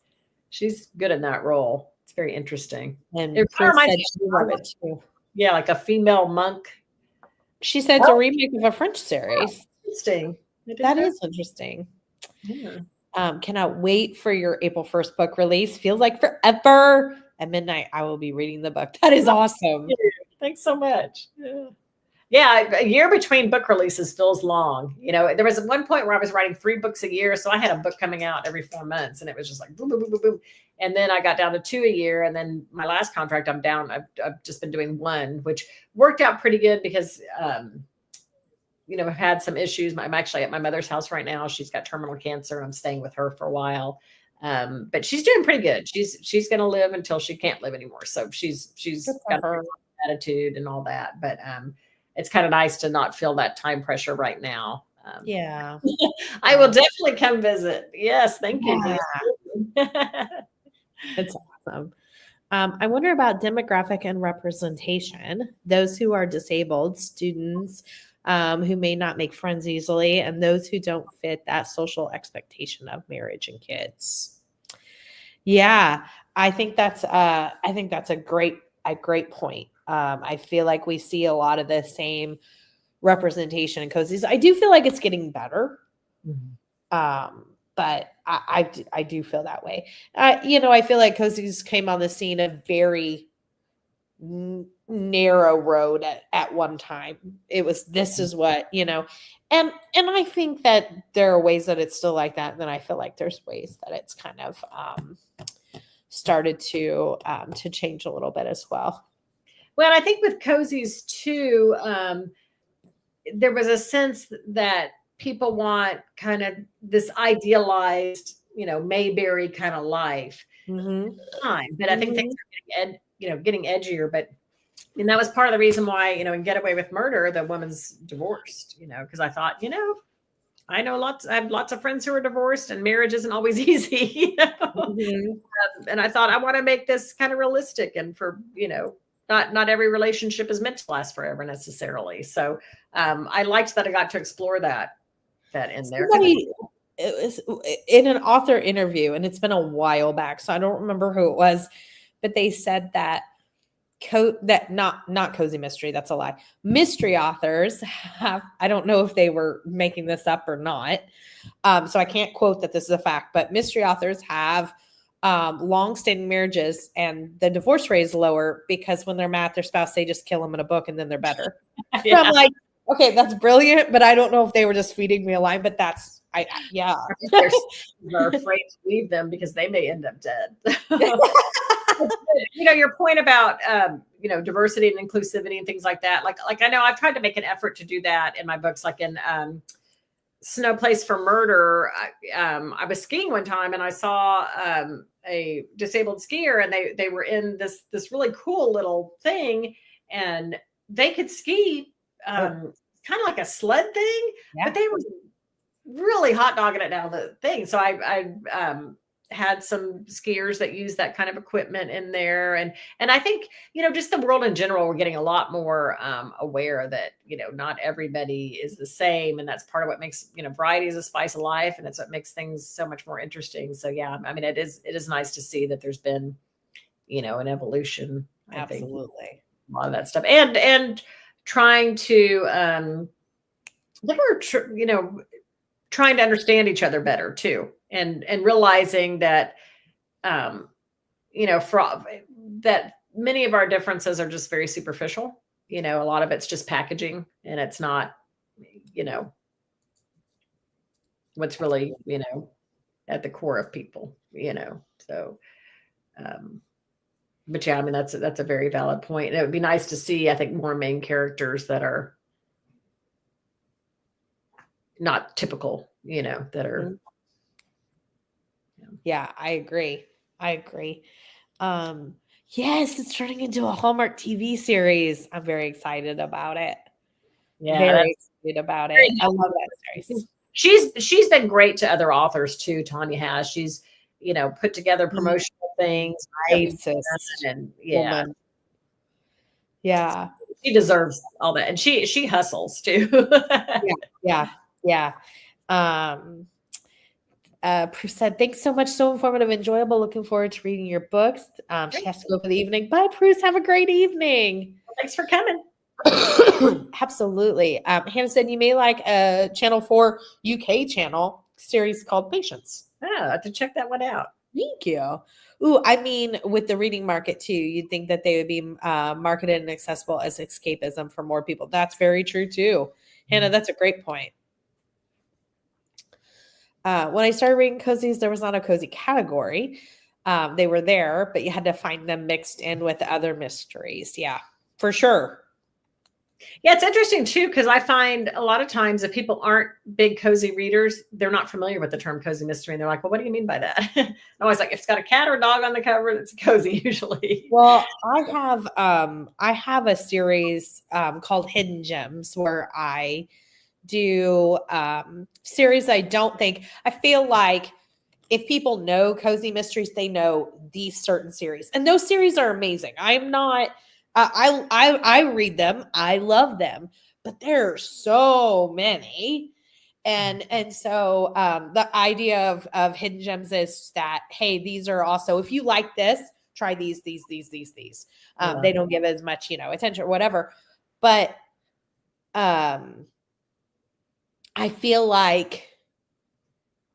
good in that role. It's very interesting. And It kind of Chris reminds said me she loved it too. yeah, like a female monk. She said it's a Oh, remake of a French series. interesting. I didn't That know. is interesting. Yeah. Cannot wait for your April 1st book release. Feels like forever. At midnight, I will be reading the book. That is awesome. Thanks so much. Yeah. Yeah, a year between book releases feels long. There was one point where I was writing 3 books a year, so I had a book coming out every 4 months, and it was just like boom, boom, boom, boom, boom. And then I got down to 2 a year, and then my last contract, I'm down. I've just been doing 1, which worked out pretty good because I've had some issues. I'm actually at my mother's house right now. She's got terminal cancer, and I'm staying with her for a while. But she's doing pretty good. She's going to live until she can't live anymore. So she's Good for got her. attitude and all that. But it's kind of nice to not feel that time pressure right now. Yeah. I will definitely come visit. Yes, thank you. It's awesome. I wonder about demographic and representation. Those who are disabled, students who may not make friends easily, and those who don't fit that social expectation of marriage and kids. Yeah, I think that's a great point. I feel like we see a lot of the same representation in cozies. I do feel like it's getting better. But I do feel that way. I feel like cozies came on the scene a very narrow road at one time. It was this is what, and I think that there are ways that it's still like that. And then I feel like there's ways that it's kind of started to change a little bit as well. Well, I think with cozies too, there was a sense that people want kind of this idealized, Mayberry kind of life. Time, but I think things are getting edgier. And that was part of the reason why, in Get Away with Murder, the woman's divorced. Because I thought, I have lots of friends who are divorced, and marriage isn't always easy. And I thought I want to make this kind of realistic, and for not every relationship is meant to last forever necessarily. So I liked that I got to explore that in there. It was in an author interview, and it's been a while back, so I don't remember who it was, but they said that not cozy mystery, that's a lie. Mystery authors have, I don't know if they were making this up or not, so I can't quote that this is a fact, but mystery authors have long-standing marriages, and the divorce rate is lower because when they're mad at their spouse, they just kill them in a book and then they're better. Yeah. I'm like, okay, that's brilliant, but I don't know if they were just feeding me a line, but yeah. They're afraid to leave them because they may end up dead. Your point about diversity and inclusivity and things like that. Like I know I've tried to make an effort to do that in my books, like in Snow Place for Murder. I was skiing one time and I saw a disabled skier, and they were in this really cool little thing, and they could ski kind of like a sled thing, but they were really hot dogging it down the thing. So I had some skiers that use that kind of equipment in there. And I think, just the world in general, we're getting a lot more aware that, not everybody is the same. And that's part of what makes, variety is a spice of life. And it's what makes things so much more interesting. So yeah, I mean, it is nice to see that there's been, an evolution, I think, Absolutely. a lot of that stuff. And trying to, trying to understand each other better too. And realizing that, that many of our differences are just very superficial. A lot of it's just packaging, and it's not, what's really, at the core of people, so, but yeah, I mean, that's a very valid point. And it would be nice to see, I think, more main characters that are not typical, that are. Yeah, I agree. Yes, it's turning into a Hallmark TV series. I'm very excited about it. Yeah, Very excited about it. I love that series. She's been great to other authors too. Tanya has. She's, put together promotional things. Nicest And yeah, woman. Yeah. she deserves all that. And she hustles too. Yeah. Prue said, thanks so much. So informative, enjoyable. Looking forward to reading your books. She has to go for the evening. Bye, Bruce. Have a great evening. Thanks for coming. Absolutely. Hannah said you may like a Channel 4 UK channel series called Patience. Oh, I have to check that one out. Thank you. Ooh, I mean, with the reading market too, you'd think that they would be marketed and accessible as escapism for more people. That's very true too. Hannah, that's a great point. When I started reading cozies, there was not a cozy category. They were there, but you had to find them mixed in with other mysteries. Yeah, for sure. Yeah, it's interesting too, because I find a lot of times if people aren't big cozy readers, they're not familiar with the term cozy mystery. And they're like, well, what do you mean by that? I'm always like, if it's got a cat or a dog on the cover, it's cozy usually. Well, I have a series called Hidden Gems where I do series I feel like if people know cozy mysteries, they know these certain series. And those series are amazing. I'm not I read them. I love them, but there are so many. And so the idea of Hidden Gems is that, hey, these are also, if you like this, try these. They don't give as much, attention or whatever. But I feel like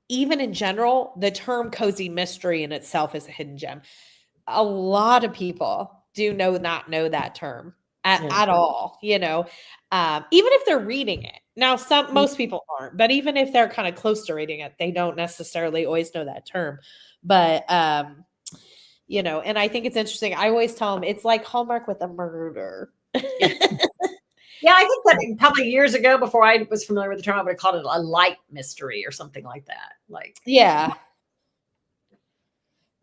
even in general, the term cozy mystery in itself is a hidden gem. A lot of people do not know that term at all, even if they're reading it. Now, most people aren't, but even if they're kind of close to reading it, they don't necessarily always know that term. But, and I think it's interesting. I always tell them it's like Hallmark with a murder. Yeah, I think that probably years ago, before I was familiar with the term, I would have called it a light mystery or something like that. Yeah.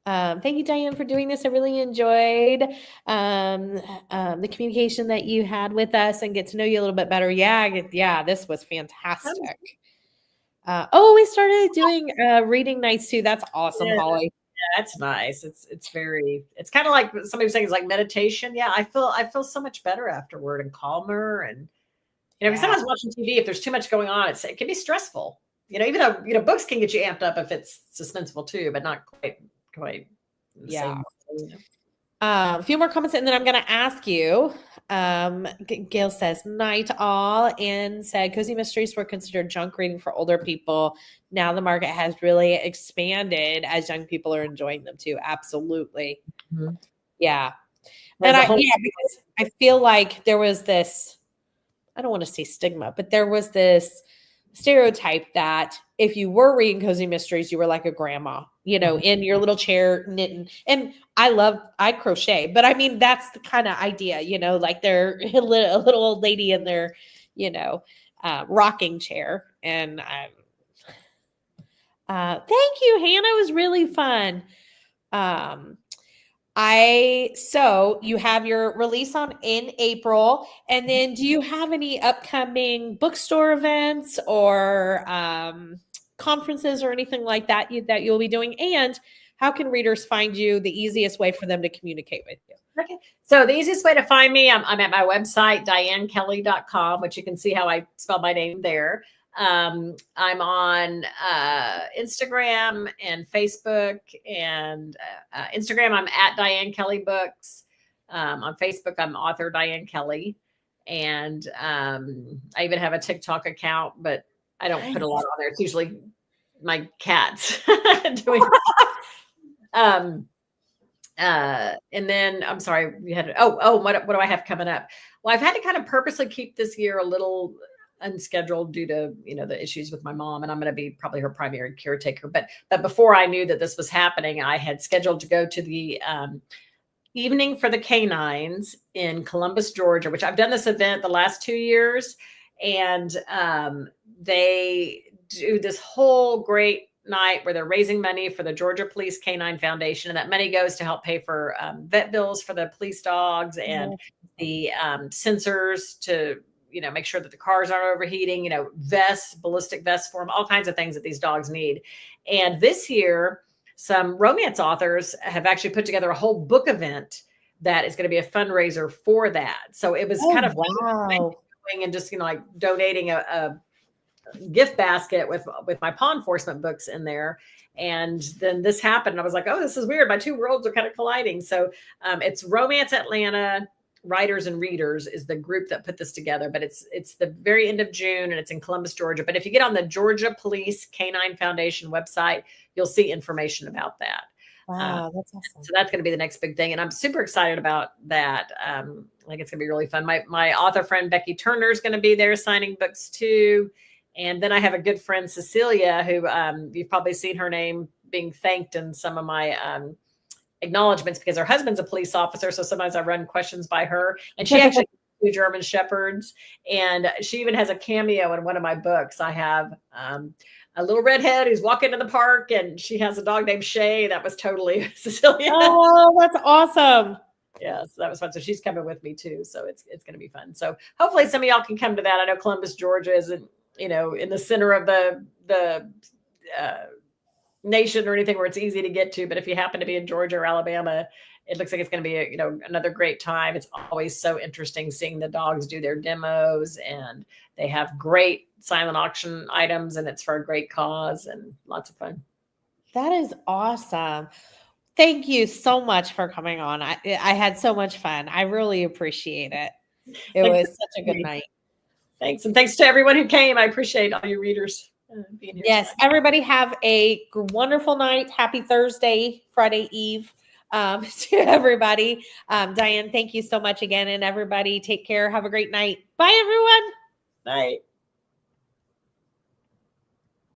Thank you, Diane, for doing this. I really enjoyed the communication that you had with us and get to know you a little bit better. Yeah, this was fantastic. We started doing reading nights too. That's awesome, Holly. Yeah, that's nice. It's kind of like somebody was saying, it's like meditation. Yeah, I feel so much better afterward and calmer. And because sometimes watching TV, if there's too much going on, it can be stressful. Even though books can get you amped up if it's suspenseful too, but not quite. Yeah. A few more comments and then I'm going to ask you. Gail says, night all, and said cozy mysteries were considered junk reading for older people. Now the market has really expanded as young people are enjoying them too. Absolutely. Mm-hmm. Yeah. And because I feel like there was this, I don't want to say stigma, but there was this stereotype that if you were reading cozy mysteries, you were like a grandma, in your little chair knitting. And I crochet, but I mean, that's the kind of idea, like they're a little old lady in their, rocking chair. And thank you, Hannah. It was really fun. So you have your release in April, and then do you have any upcoming bookstore events or conferences or anything like that that you'll be doing? And how can readers find you, the easiest way for them to communicate with you? Okay. So the easiest way to find me, I'm at my website, dianekelly.com, which you can see how I spell my name there. I'm on Instagram and Facebook, and Instagram, I'm at Diane Kelly Books. On Facebook, I'm author Diane Kelly. And I even have a TikTok account, but I don't put a lot on there. It's usually my cats doing. And then I'm sorry, we had what do I have coming up? Well, I've had to kind of purposely keep this year a little unscheduled due to the issues with my mom, and I'm going to be probably her primary caretaker. But before I knew that this was happening, I had scheduled to go to the Evening for the Canines in Columbus, Georgia, which I've done this event the last 2 years, and they do this whole great night where they're raising money for the Georgia Police Canine Foundation, and that money goes to help pay for vet bills for the police dogs and the sensors to make sure that the cars aren't overheating, vests, ballistic vests for them, all kinds of things that these dogs need. And this year, some romance authors have actually put together a whole book event that is going to be a fundraiser for that. So it was kind of wow. and just like donating a gift basket with my paw enforcement books in there. And then this happened, and I was like, oh, this is weird. My two worlds are kind of colliding. So it's Romance Atlanta Writers and Readers is the group that put this together, but it's the very end of June, and it's in Columbus, Georgia. But if you get on the Georgia Police Canine Foundation website, you'll see information about that. Wow, that's awesome. So that's going to be the next big thing, and I'm super excited about that. Like it's going to be really fun. My author friend Becky Turner is going to be there signing books too. And then I have a good friend, Cecilia, who you've probably seen her name being thanked in some of my acknowledgments because her husband's a police officer. So sometimes I run questions by her. And she actually has 2 German Shepherds. And she even has a cameo in one of my books. I have a little redhead who's walking in the park, and she has a dog named Shay. That was totally Cecilia. Oh, that's awesome. Yeah, so that was fun. So she's coming with me too. So it's going to be fun. So hopefully some of y'all can come to that. I know Columbus, Georgia isn't in the center of the nation or anything where it's easy to get to. But if you happen to be in Georgia or Alabama, it looks like it's going to be another great time. It's always so interesting seeing the dogs do their demos, and they have great silent auction items, and it's for a great cause and lots of fun. That is awesome. Thank you so much for coming on. I had so much fun. I really appreciate it. It was such a good night. Thanks. And thanks to everyone who came. I appreciate all you readers being here. Yes. Tonight. Everybody have a wonderful night. Happy Thursday, Friday Eve to everybody. Diane, thank you so much again. And everybody take care. Have a great night. Bye, everyone. Bye.